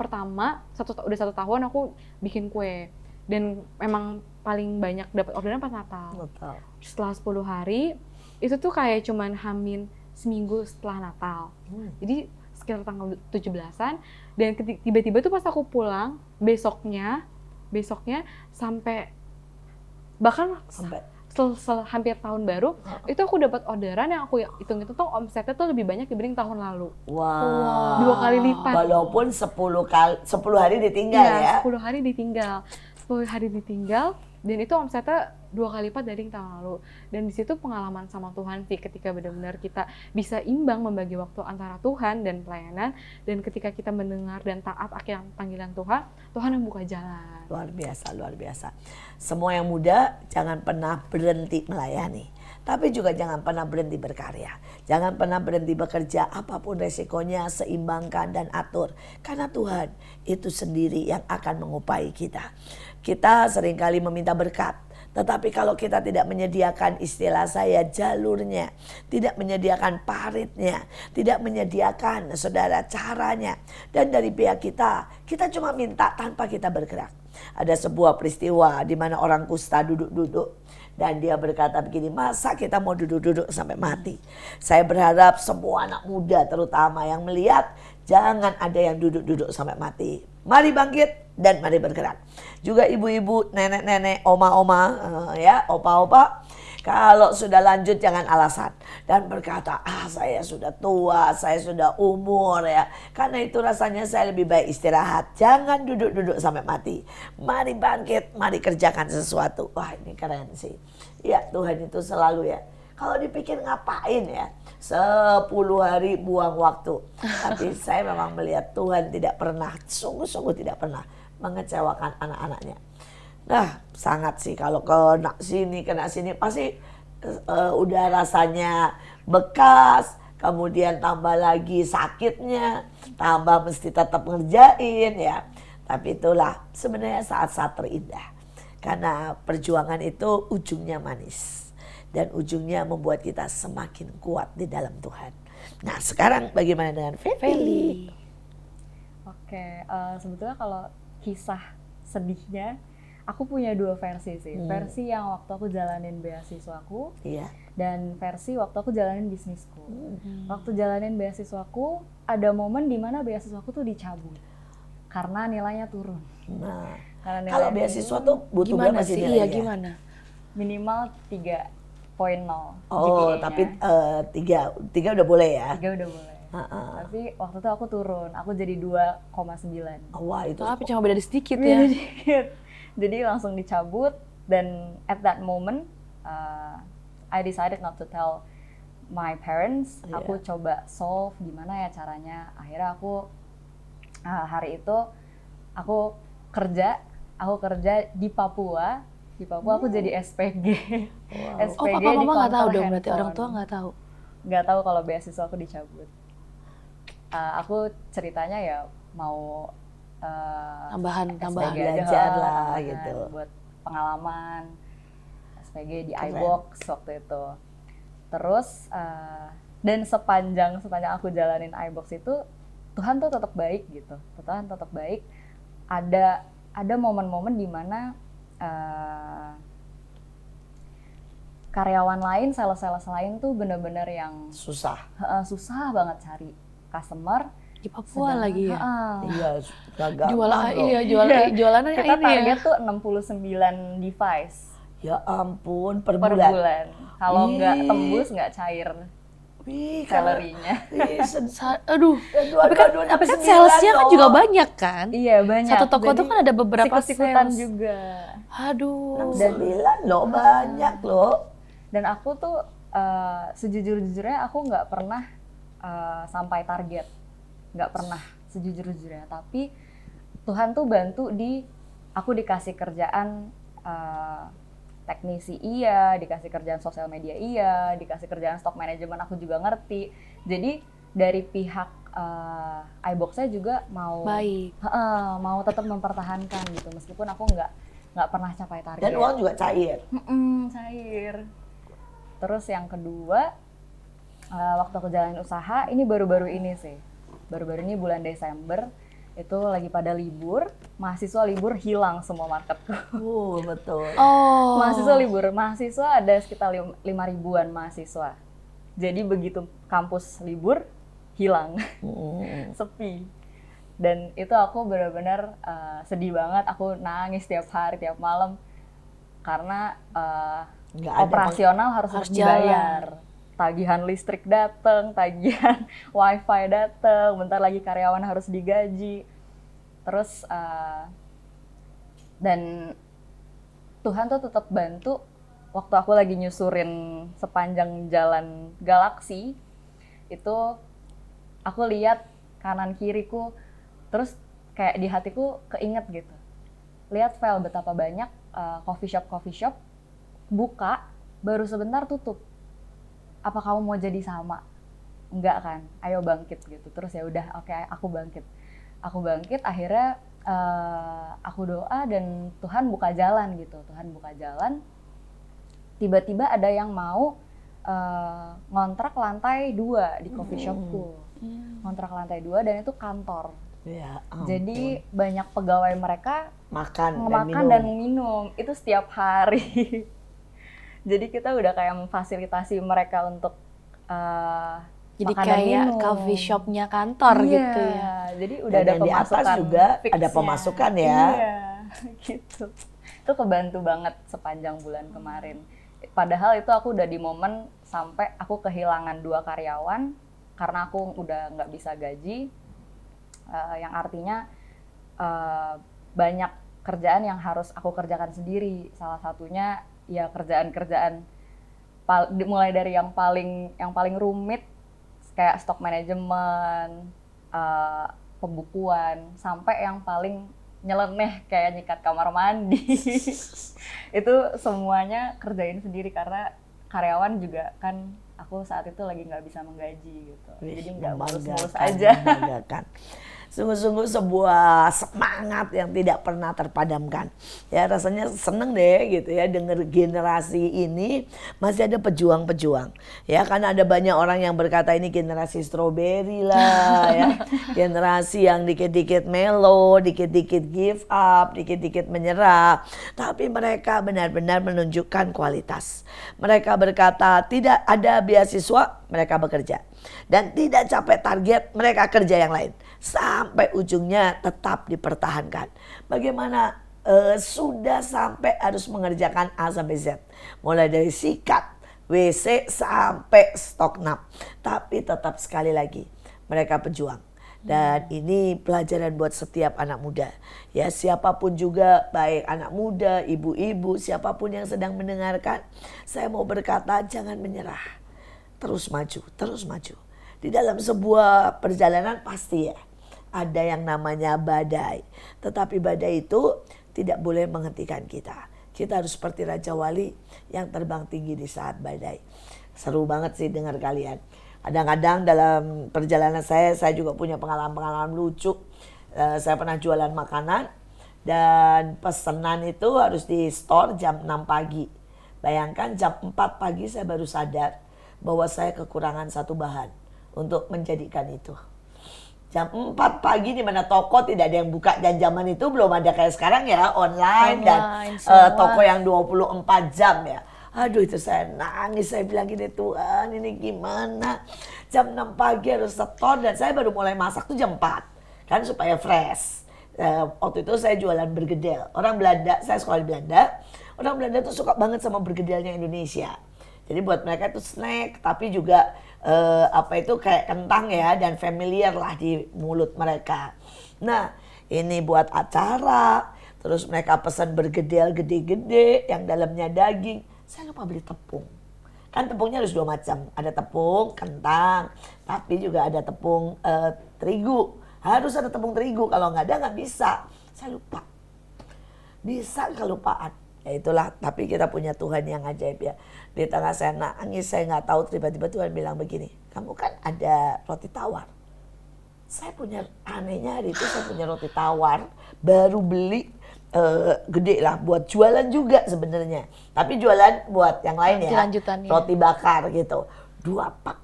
pertama, udah 1 tahun aku bikin kue. Dan memang paling banyak dapat orderan pas Natal. Natal. Setelah 10 hari, itu tuh kayak cuman hamin seminggu setelah Natal. Jadi sekitar tanggal 17-an, dan tiba-tiba tuh pas aku pulang, besoknya sampai bahkan Sampai hampir tahun baru, itu aku dapat orderan yang aku hitung itu tuh omsetnya tuh lebih banyak dibanding tahun lalu. wow. 2 kali lipat. Walaupun 10 hari ditinggal ya. 10 hari ditinggal. 10 hari ditinggal, dan itu omsetnya 2 kali lipat dari tahun lalu. Dan di situ pengalaman sama Tuhan sih, ketika benar-benar kita bisa imbang membagi waktu antara Tuhan dan pelayanan, dan ketika kita mendengar dan taat akan panggilan Tuhan, Tuhan yang buka jalan. Luar biasa. Semua yang muda jangan pernah berhenti melayani. Tapi juga jangan pernah berhenti berkarya. Jangan pernah berhenti bekerja, apapun resikonya seimbangkan dan atur. Karena Tuhan itu sendiri yang akan mengupayi kita. Kita seringkali meminta berkat. Tetapi kalau kita tidak menyediakan, istilah saya, jalurnya, tidak menyediakan paritnya, tidak menyediakan saudara caranya, dan dari pihak kita cuma minta tanpa kita bergerak. Ada sebuah peristiwa di mana orang kusta duduk-duduk dan dia berkata begini, masa kita mau duduk-duduk sampai mati? Saya berharap semua anak muda terutama yang melihat, jangan ada yang duduk-duduk sampai mati. Mari bangkit dan mari bergerak. Juga ibu-ibu, nenek-nenek, oma-oma, ya, opa-opa, kalau sudah lanjut jangan alasan dan berkata, saya sudah tua, saya sudah umur ya. Karena itu rasanya saya lebih baik istirahat. Jangan duduk-duduk sampai mati. Mari bangkit, mari kerjakan sesuatu. Wah, ini keren sih. Ya, Tuhan itu selalu ya. Kalau dipikir ngapain ya? 10 hari buang waktu. Tapi saya memang melihat Tuhan tidak pernah, sungguh-sungguh tidak pernah mengecewakan anak-anaknya. Nah, sangat sih kalau kena sini pasti udah rasanya bekas, kemudian tambah lagi sakitnya, tambah mesti tetap ngerjain ya. Tapi itulah sebenarnya saat-saat terindah. Karena perjuangan itu ujungnya manis dan ujungnya membuat kita semakin kuat di dalam Tuhan. Nah, sekarang bagaimana dengan Feli? Oke, sebetulnya kalau kisah sedihnya, aku punya 2 versi sih. Versi yang waktu aku jalanin beasiswaku, Iya. dan versi waktu aku jalanin bisnisku. Waktu jalanin beasiswaku, ada momen di mana beasiswaku tuh dicabut karena nilainya turun. Nah, Karena kalau nilainya beasiswa tuh butuh Gimana berapa sih sih? nilainya? Iya, gimana? minimal 3.0 Oh, GPA-nya. tapi tiga udah boleh ya? 3 udah boleh. Heeh. Tapi waktu itu aku turun, aku jadi 2,9. Wah, itu Tapi cuma beda sedikit Beda ya. dikit. Jadi langsung dicabut, dan at that moment I decided not to tell my parents. Iya. Aku coba solve gimana ya caranya. Akhirnya aku hari itu aku kerja di Papua. Di Papua aku jadi SPG. Wow. Oh, SPG papa di mama nggak tahu konter dong, berarti orang handphone. tua nggak tahu. Nggak tahu kalau beasiswa aku dicabut. Aku ceritanya ya mau Tambahan SPG aja belajar lah gitu. buat pengalaman SPG di Keren. iBox waktu itu. Terus dan sepanjang aku jalanin iBox itu, Tuhan tuh tetap baik gitu. Tuhan tetap baik. Ada momen-momen di mana karyawan lain, sales lain tuh bener-bener yang susah. susah banget cari customer. Di Papua lagi ya. Iya, gak gampang loh. Jualannya Kita ini ya. target tuh 69 device Ya ampun, per per bulan. bulan. Kalau nggak Ih. tembus, nggak cair Wih, kalau salary-nya. Aduh, tapi kan, Dua-dua tapi kan 69 salesnya kan loh. juga banyak kan? Iya banyak. Satu toko Jadi tuh kan ada beberapa sikut-sikutan sales. juga. Aduh. 69 loh, banyak loh. Dan aku tuh sejujur-jujurnya aku nggak pernah sampai target, nggak pernah sejujur-jujurnya. Tapi Tuhan tuh bantu aku dikasih kerjaan teknisi iya, dikasih kerjaan sosial media iya, dikasih kerjaan stock management aku juga ngerti. Jadi dari pihak iBox saya juga mau Baik. mau tetap mempertahankan gitu meskipun aku nggak pernah capai target. Dan uang juga cair. Cair. Terus yang kedua, waktu aku jalanin usaha, ini baru-baru ini sih. Baru-baru ini bulan Desember, itu lagi pada libur, mahasiswa libur hilang semua marketku. Betul. Oh. Mahasiswa libur, mahasiswa ada sekitar 5.000-an mahasiswa. Jadi begitu kampus libur, hilang, sepi. Dan itu aku benar-benar sedih banget, aku nangis tiap hari, tiap malam. Karena operasional harus dibayar. Tagihan listrik datang, tagihan wifi datang, bentar lagi karyawan harus digaji. Terus dan Tuhan tuh tetap bantu waktu aku lagi nyusurin sepanjang jalan Galaksi itu aku lihat kanan kiriku terus kayak di hatiku keinget gitu. Lihat Vel betapa banyak coffee shop buka baru sebentar tutup. Apa kamu mau jadi sama? Enggak kan? Ayo bangkit gitu. Terus ya udah, oke, aku bangkit. Aku bangkit, akhirnya aku doa dan Tuhan buka jalan gitu. Tuhan buka jalan. Tiba-tiba ada yang mau ngontrak lantai 2 di coffee shopku. Ngontrak lantai 2 dan itu kantor. Ya, jadi banyak pegawai mereka makan dan minum. Itu setiap hari. Jadi kita udah kayak memfasilitasi mereka untuk jadi makan kayak dan minum. coffee shopnya kantor gitu ya. Jadi udah dan ada di atas pemasukan juga fixnya. ada pemasukan ya. Iya, gitu. Itu kebantu banget sepanjang bulan kemarin. Padahal itu aku udah di momen sampai aku kehilangan 2 karyawan karena aku udah nggak bisa gaji. Yang artinya banyak kerjaan yang harus aku kerjakan sendiri. Salah satunya ya kerjaan-kerjaan mulai dari yang paling rumit kayak stock management, pembukuan, sampai yang paling nyeleneh kayak nyikat kamar mandi. Itu semuanya kerjain sendiri karena karyawan juga kan aku saat itu lagi nggak bisa menggaji gitu. Jadi nggak mulus-mulus aja. Sungguh-sungguh sebuah semangat yang tidak pernah terpadamkan. Ya rasanya seneng deh gitu ya denger generasi ini masih ada pejuang-pejuang. Ya karena ada banyak orang yang berkata ini generasi strawberry lah ya. Generasi yang dikit-dikit melo, dikit-dikit give up, dikit-dikit menyerah. Tapi mereka benar-benar menunjukkan kualitas. Mereka berkata tidak ada beasiswa, mereka bekerja. Dan tidak capai target, mereka kerja yang lain. Sampai ujungnya tetap dipertahankan. Bagaimana sudah sampai harus mengerjakan A sampai Z. Mulai dari sikat, WC sampai stok nap. Tapi tetap sekali lagi mereka pejuang. Dan ini pelajaran buat setiap anak muda. Ya siapapun juga, baik anak muda, ibu-ibu, siapapun yang sedang mendengarkan. Saya mau berkata jangan menyerah. Terus maju, terus maju. Di dalam sebuah perjalanan pasti ya ada yang namanya badai. Tetapi badai itu tidak boleh menghentikan kita. Kita harus seperti Raja Wali yang terbang tinggi di saat badai. Seru banget sih dengar kalian. Kadang-kadang dalam perjalanan saya juga punya pengalaman-pengalaman lucu. Saya pernah jualan makanan dan pesanan itu harus di store jam 6 pagi. Bayangkan jam 4 pagi saya baru sadar bahwa saya kekurangan satu bahan untuk menjadikan itu. Jam 4 pagi di mana toko tidak ada yang buka dan zaman itu belum ada kayak sekarang ya online dan toko yang 24 jam ya. Aduh itu saya nangis, saya bilang gini Tuhan ini gimana. Jam 6 pagi harus setor dan saya baru mulai masak tuh jam 4 kan supaya fresh. Waktu itu saya jualan bergedel. Orang Belanda, saya sekolah di Belanda. Orang Belanda tuh suka banget sama bergedelnya Indonesia. Jadi buat mereka itu snack tapi juga apa itu kayak kentang ya, dan familiar lah di mulut mereka. Nah ini buat acara, terus mereka pesan bergedel gede-gede yang dalamnya daging. Saya lupa beli tepung. Kan tepungnya harus 2 macam. Ada tepung kentang, tapi juga ada tepung terigu. Harus ada tepung terigu, kalau nggak ada nggak bisa. Saya lupa. Bisa kelupaan. Ya itulah, tapi kita punya Tuhan yang ajaib ya. Di tengah saya nangis, saya nggak tahu, tiba-tiba Tuhan bilang begini, kamu kan ada roti tawar. Saya punya, anehnya hari itu saya punya roti tawar, baru beli, gede lah buat jualan juga sebenarnya. Tapi jualan buat yang lain ya, Lanjutannya. roti bakar gitu. 2 pak.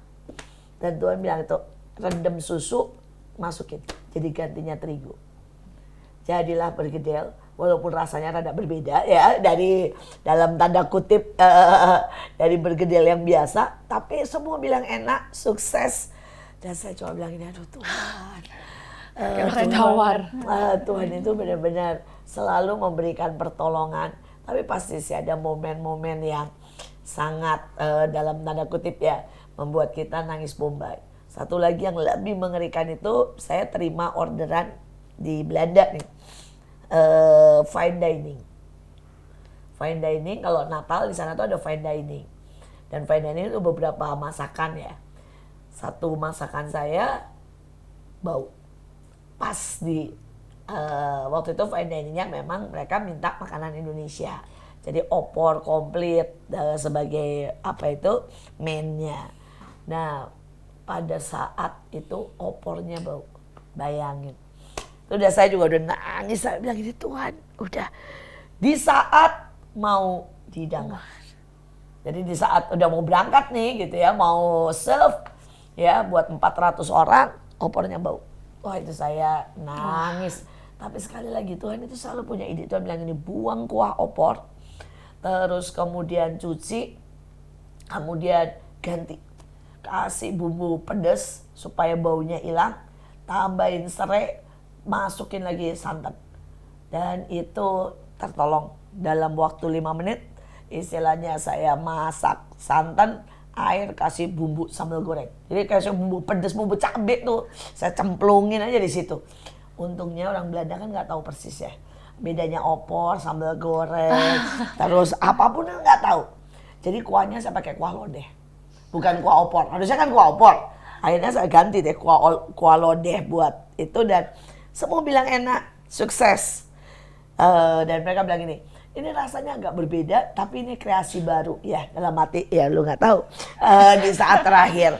Dan Tuhan bilang itu, rendam susu, masukin, jadi gantinya terigu. Jadilah bergedel, walaupun rasanya rada berbeda ya dari dalam tanda kutip dari bergedel yang biasa, tapi semua bilang enak, sukses. Dan saya cuma bilang ini, aduh Tuhan, Roti tawar. Tuhan itu benar-benar selalu memberikan pertolongan. Tapi pasti sih ada momen-momen yang sangat dalam tanda kutip ya membuat kita nangis bombay. Satu lagi yang lebih mengerikan itu, saya terima orderan di Belanda nih, fine dining. Fine dining, kalau Natal di sana tuh ada fine dining. Dan fine dining itu beberapa masakan ya. Satu masakan saya bau. Pas di waktu itu fine diningnya memang mereka minta makanan Indonesia. Jadi opor komplit sebagai apa itu mainnya. Nah pada saat itu opornya bau. Bayangin. Udah saya juga udah nangis, saya bilang ini Tuhan, udah di saat mau didangah. Jadi di saat udah mau berangkat nih gitu ya, mau serve ya buat 400 orang, opornya bau. Wah itu saya nangis. Tapi sekali lagi Tuhan itu selalu punya ide. Tuhan bilang ini, buang kuah opor, terus kemudian cuci, kemudian ganti. Kasih bumbu pedas supaya baunya hilang, tambahin serai, masukin lagi santan. Dan itu tertolong dalam waktu 5 menit. Istilahnya saya masak santan, air, kasih bumbu sambal goreng. Jadi kasih bumbu pedas, bumbu cabai tuh saya cemplungin aja di situ. Untungnya orang Belanda kan nggak tahu persis ya bedanya opor, sambal goreng, terus apapun nggak tahu. Jadi kuahnya saya pakai kuah lodeh, bukan kuah opor. Harusnya kan kuah opor. Akhirnya saya ganti deh kuah lodeh buat itu, dan semua bilang enak, sukses. Dan mereka bilang ini rasanya agak berbeda, tapi ini kreasi baru ya, dalam hati ya lu nggak tahu. Di saat terakhir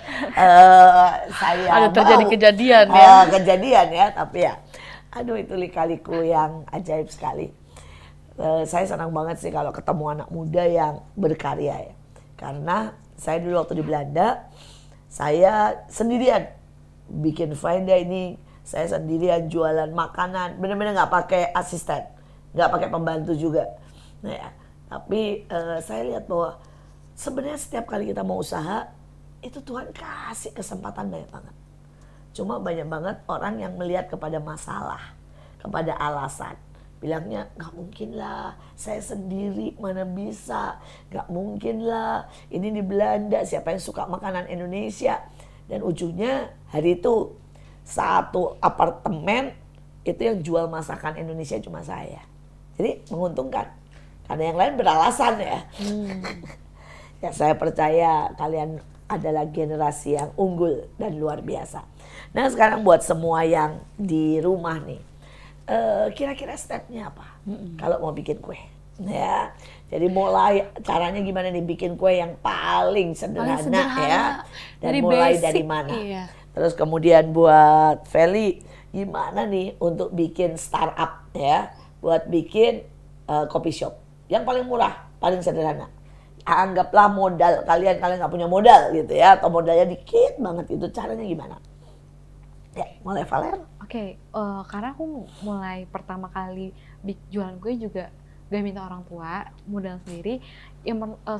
saya Ada terjadi kejadian ya. Kejadian ya, tapi ya aduh itu lika-liku yang ajaib sekali. Saya senang banget sih kalau ketemu anak muda yang berkarya ya, karena saya dulu waktu di Belanda saya sendirian bikin fine dining, saya sendirian jualan makanan, bener-bener nggak pakai asisten, nggak pakai pembantu juga. Nah ya, tapi saya lihat bahwa sebenarnya setiap kali kita mau usaha itu Tuhan kasih kesempatan banyak banget. Cuma banyak banget orang yang melihat kepada masalah, kepada alasan. Bilangnya nggak mungkin lah, saya sendiri mana bisa, nggak mungkin lah, ini di Belanda siapa yang suka makanan Indonesia. Dan ujungnya hari itu satu apartemen itu yang jual masakan Indonesia cuma saya. Jadi menguntungkan. Karena yang lain beralasan ya. Ya saya percaya kalian adalah generasi yang unggul dan luar biasa. Nah sekarang buat semua yang di rumah nih, kira-kira stepnya apa? Kalau mau bikin kue, ya. Jadi mulai caranya gimana nih bikin kue yang paling sederhana, ya. Dan Dari mulai basic, dari mana? iya. Terus kemudian buat Feli, gimana nih untuk bikin startup ya? Buat bikin coffee shop yang paling murah, paling sederhana. Anggaplah modal kalian nggak punya modal gitu ya, atau modalnya dikit banget, itu caranya gimana? Ya, mulai Valer. Oke, karena aku mulai pertama kali jualan kue juga gak minta orang tua, modal sendiri.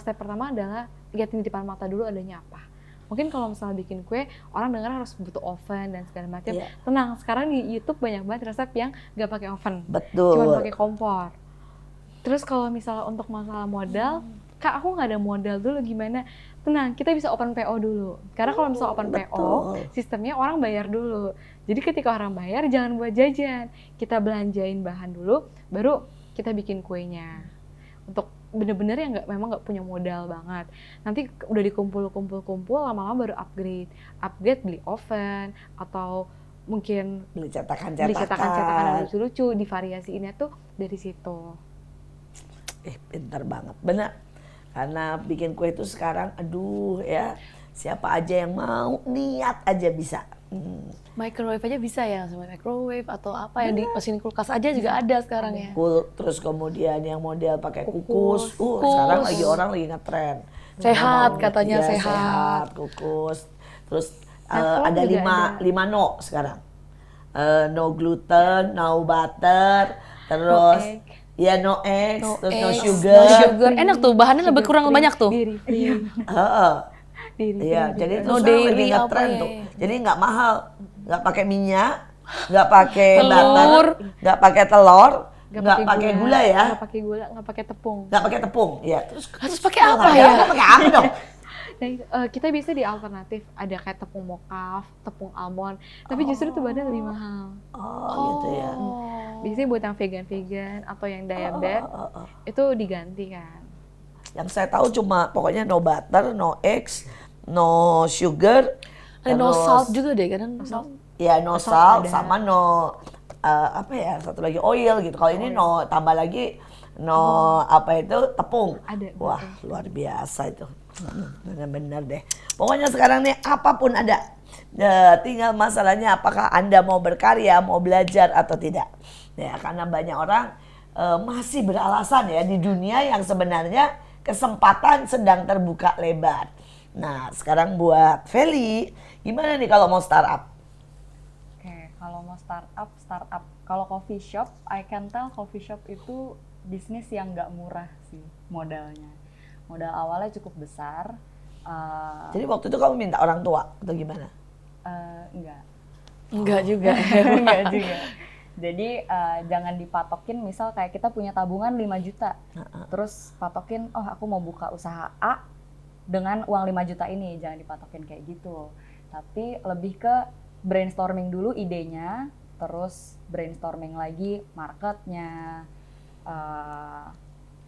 Step pertama adalah lihatin di depan mata dulu adanya apa. Mungkin kalau misalnya bikin kue, orang dengar harus butuh oven dan segala macam. Yeah. Tenang, sekarang di YouTube banyak banget resep yang gak pakai oven, Betul. cuma pakai kompor. Terus kalau misalnya untuk masalah modal, Kak aku nggak ada modal dulu gimana? Tenang, kita bisa open PO dulu. Karena kalau misalnya open PO, betul. sistemnya orang bayar dulu. Jadi ketika orang bayar, jangan buat jajan. Kita belanjain bahan dulu, baru kita bikin kuenya. Untuk bener-bener yang memang nggak punya modal banget. Nanti udah dikumpul-kumpul, lama-lama baru upgrade. Upgrade beli oven, atau mungkin Beli beli cetakan-cetakan. cetakan-cetakan yang lucu-lucu, divariasiinnya tuh dari situ. Pintar banget, benar. Karena bikin kue itu sekarang, aduh ya, siapa aja yang mau, niat aja bisa. Microwave aja bisa ya, sama microwave atau apa yang di mesin kulkas aja juga ada sekarang ya. Terus kemudian yang model pakai kukus. Kukus. Sekarang lagi orang lagi ngetren. Sehat, Mau- katanya ya, sehat. kukus. Terus Teflon ada juga 5 no sekarang. No gluten, no butter, terus egg. ya no eggs, terus no eggs, sugar. no sugar. Enak tuh, bahannya lebih kurang banyak tuh. Dairy free. Heeh. Dairy Iya, free. jadi No terus sekarang lagi dairy apa ngetren ya, tuh. ya. Jadi nggak mahal, nggak pakai minyak, nggak pakai Telur. butter, nggak pakai telur, nggak pakai pakai gula ya, Nggak pakai gula, nggak pakai tepung. nggak pakai tepung. Ya, Terus pakai apa ya? Pakai apa dong? Nah, kita bisa di alternatif ada kayak tepung mocaf, tepung almond, tapi justru itu bahannya lebih mahal. Oh, gitu ya. Biasanya buat yang vegan atau yang diabetes itu diganti kan. Yang saya tahu cuma pokoknya no butter, no eggs, no sugar, Ada no terus- salt juga deh kan? Salt. Ya no salt sama no apa ya satu lagi oil gitu. Kalau ini no tambah lagi no apa itu tepung. Ada, Wah luar biasa itu. Benar-benar deh. Pokoknya sekarang nih apapun ada. Tinggal masalahnya apakah Anda mau berkarya, mau belajar atau tidak. Ya karena banyak orang masih beralasan ya di dunia yang sebenarnya kesempatan sedang terbuka lebar. Nah sekarang buat Feli, gimana nih kalau mau startup? Oke, kalau mau startup. Kalau coffee shop, I can tell coffee shop itu bisnis yang nggak murah sih modalnya. Modal awalnya cukup besar. Jadi waktu itu kamu minta orang tua atau gimana? Enggak. Enggak juga. Enggak juga. Jadi jangan dipatokin, misal kayak kita punya tabungan 5 juta. Terus patokin, oh aku mau buka usaha A dengan uang 5 juta ini. Jangan dipatokin kayak gitu. Tapi lebih ke brainstorming dulu idenya, terus brainstorming lagi marketnya,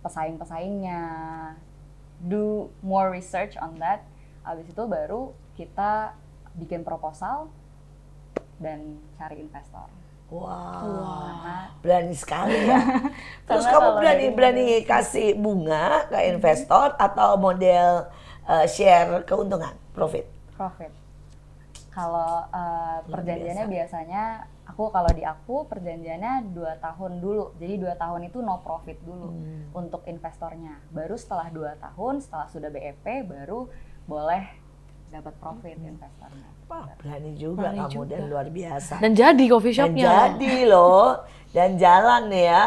pesaing-pesaingnya, do more research on that. Abis itu baru kita bikin proposal dan cari investor. Wah, berani sekali ya. Terus Karena kamu kalau dari berani kasih bunga ke investor atau model share keuntungan, profit? Profit. Kalau perjanjiannya biasanya kalau di aku perjanjiannya 2 tahun dulu. Jadi 2 tahun itu no profit dulu untuk investornya. Baru setelah 2 tahun, setelah sudah BEP baru boleh dapat profit investornya. Wah, berani juga Berani kamu juga. dan luar biasa. Dan jadi coffee Dan shopnya. jadi loh, dan jalan nih ya.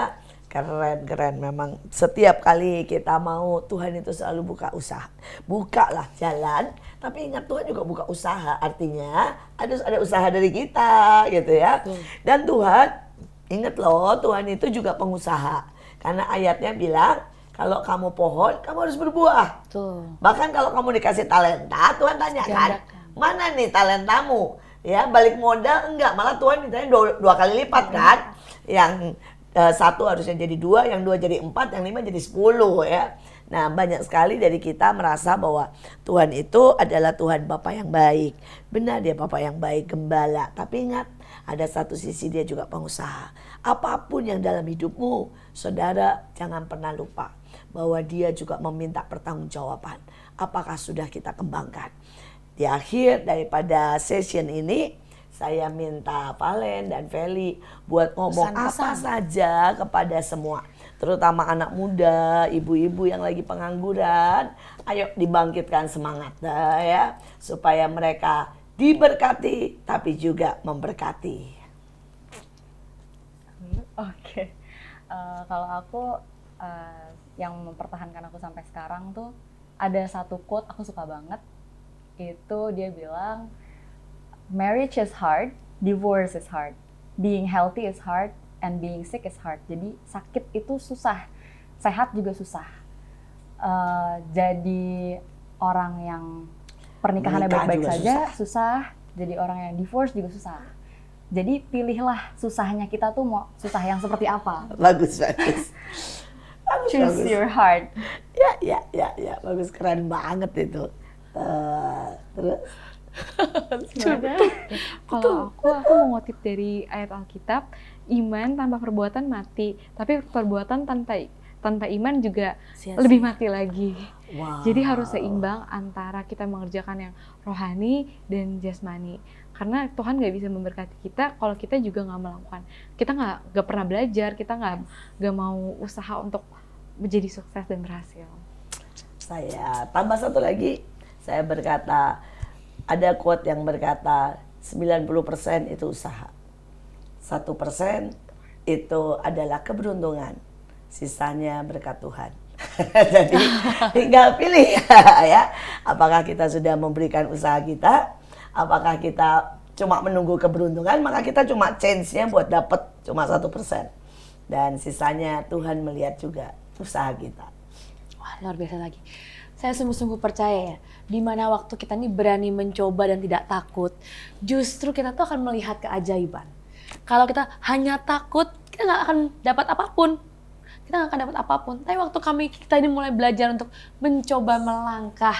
Keren memang setiap kali kita mau Tuhan itu selalu buka usaha. Bukalah jalan, tapi ingat Tuhan juga buka usaha. Artinya harus ada usaha dari kita gitu ya. Dan Tuhan, ingat loh Tuhan itu juga pengusaha. Karena ayatnya bilang kalau kamu pohon, kamu harus berbuah. Tuh. Bahkan kalau kamu dikasih talenta, Tuhan tanya kan, mana nih talentamu? Ya balik modal enggak, malah Tuhan mintanya dua kali lipat kan. Yang 1 harusnya jadi 2, yang 2 jadi 4, yang 5 jadi 10 ya. Nah banyak sekali dari kita merasa bahwa Tuhan itu adalah Tuhan Bapa yang baik. Benar dia Bapa yang baik, gembala. Tapi ingat ada satu sisi dia juga pengusaha. Apapun yang dalam hidupmu, saudara jangan pernah lupa bahwa dia juga meminta pertanggungjawaban. Apakah sudah kita kembangkan? Di akhir daripada session ini, saya minta Valen dan Feli buat ngomong apa saja kepada semua. Terutama anak muda, ibu-ibu yang lagi pengangguran. Ayo dibangkitkan semangat ya. Supaya mereka diberkati tapi juga memberkati. Oke. Kalau aku yang mempertahankan aku sampai sekarang tuh ada satu quote aku suka banget. Itu dia bilang, marriage is hard, divorce is hard, being healthy is hard, and being sick is hard. Jadi sakit itu susah, sehat juga susah. jadi orang yang pernikahannya Menikah baik-baik juga saja susah, jadi orang yang divorce juga susah. Jadi pilihlah susahnya kita tuh mau susah yang seperti apa. Bagus. Choose your heart. Ya, bagus, keren banget itu. Terus Kalau aku mau ngutip dari ayat Alkitab, iman tanpa perbuatan mati, tapi perbuatan tanpa iman juga Sia-sia. lebih mati lagi. wow. Jadi harus seimbang antara kita mengerjakan yang rohani dan jasmani. Karena Tuhan nggak bisa memberkati kita kalau kita juga nggak melakukan. Kita nggak pernah belajar, kita nggak mau usaha untuk menjadi sukses dan berhasil. Saya tambah satu lagi, saya berkata, ada quote yang berkata 90% itu usaha, 1% itu adalah keberuntungan, sisanya berkat Tuhan. Jadi tinggal pilih ya, apakah kita sudah memberikan usaha kita, apakah kita cuma menunggu keberuntungan, maka kita cuma chance-nya buat dapat cuma 1%, dan sisanya Tuhan melihat juga usaha kita. Wah, luar biasa lagi. Saya sungguh-sungguh percaya ya, di mana waktu kita ini berani mencoba dan tidak takut, justru kita tuh akan melihat keajaiban. Kalau kita hanya takut, kita nggak akan dapat apapun. Kita nggak akan dapat apapun. Tapi waktu kita ini mulai belajar untuk mencoba melangkah,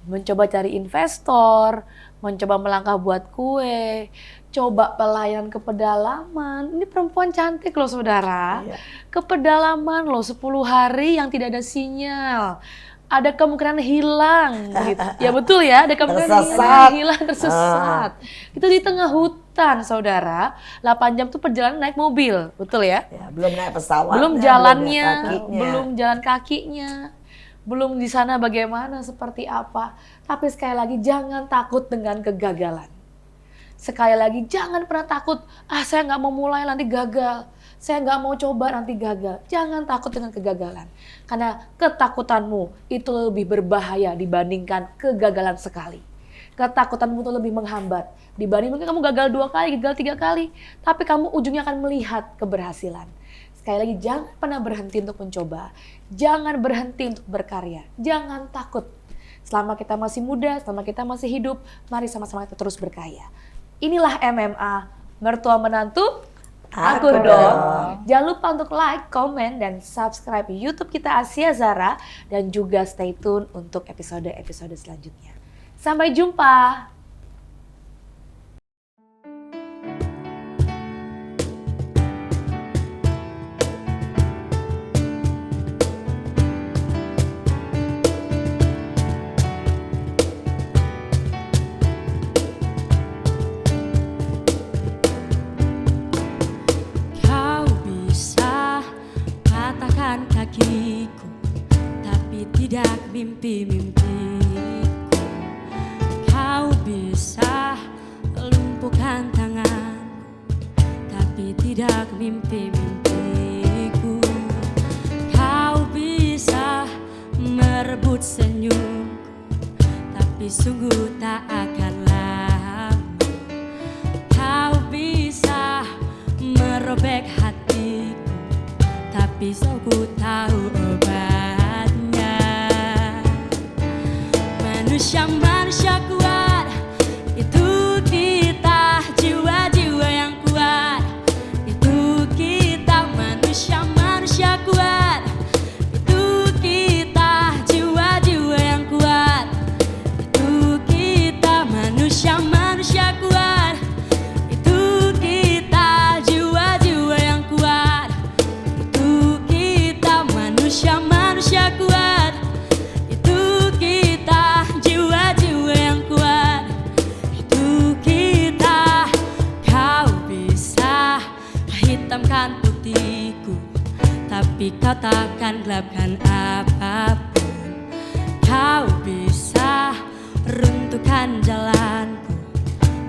mencoba cari investor, mencoba melangkah buat kue, coba pelayan ke pedalaman. Ini perempuan cantik loh saudara. Iya. Ke pedalaman loh 10 hari yang tidak ada sinyal. Ada kemungkinan hilang gitu. Ya betul ya, ada kemungkinan Tersesat. hilang, tersesat. Itu di tengah hutan saudara, 8 jam tuh perjalanan naik mobil, betul ya? Ya, belum naik pesawat, Belum jalannya, naik kakinya. belum jalan kakinya, belum di sana bagaimana, seperti apa. Tapi sekali lagi jangan takut dengan kegagalan. Sekali lagi jangan pernah takut, saya nggak mau mulai nanti gagal. Saya nggak mau coba nanti gagal. Jangan takut dengan kegagalan. Karena ketakutanmu itu lebih berbahaya dibandingkan kegagalan sekali. Ketakutanmu itu lebih menghambat. Dibanding mungkin kamu gagal 2 kali, gagal 3 kali. Tapi kamu ujungnya akan melihat keberhasilan. Sekali lagi jangan pernah berhenti untuk mencoba. Jangan berhenti untuk berkarya. Jangan takut. Selama kita masih muda, selama kita masih hidup, mari sama-sama kita terus berkarya. Inilah MMA, mertua menantu, Akur dong. Jangan lupa untuk like, komen, dan subscribe YouTube kita Asia Zara. Dan juga stay tune untuk episode-episode selanjutnya. Sampai jumpa. Kau bisa patahkan kakiku, tapi tidak mimpi-mimpiku. Kau bisa lumpuhkan tanganku, tapi tidak mimpi-mimpiku. Kau bisa merebut senyumku, tapi sungguh tak akan lama. Kau bisa merobek hatiku, tapi ku tahu obatnya. Manusia kuat, itu kita. Jiwa-jiwa yang kuat, itu kita. Manusia kuat, itu kita. Jiwa-jiwa yang kuat, itu kita. Manusia kuat, itu kita. Jiwa-jiwa yang kuat, itu kita. Manusia kuat, itu kita. Jiwa-jiwa yang kuat, itu kita. Kau bisa hitamkan putihku, tapi kau takkan gelapkan apapun. Kau bisa runtuhkan jalanku,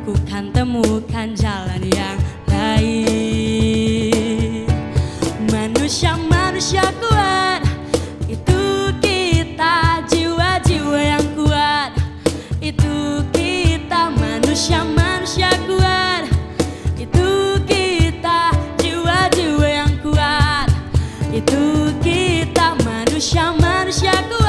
ku kan temukan jalan yang lain. Manusia kuat, itu kita. Jiwa-jiwa yang kuat, itu kita. Manusia kuat, itu kita. Jiwa-jiwa yang kuat, itu kita. Manusia kuat.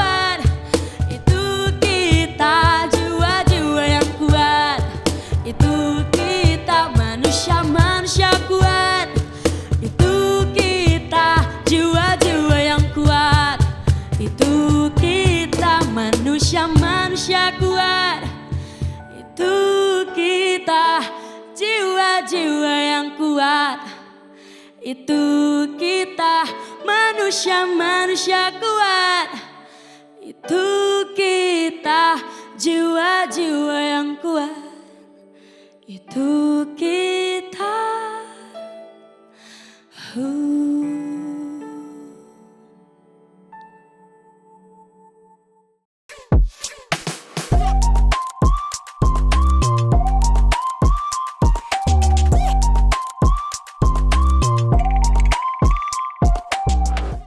Itu kita manusia-manusia kuat. Itu kita jiwa-jiwa yang kuat. Itu kita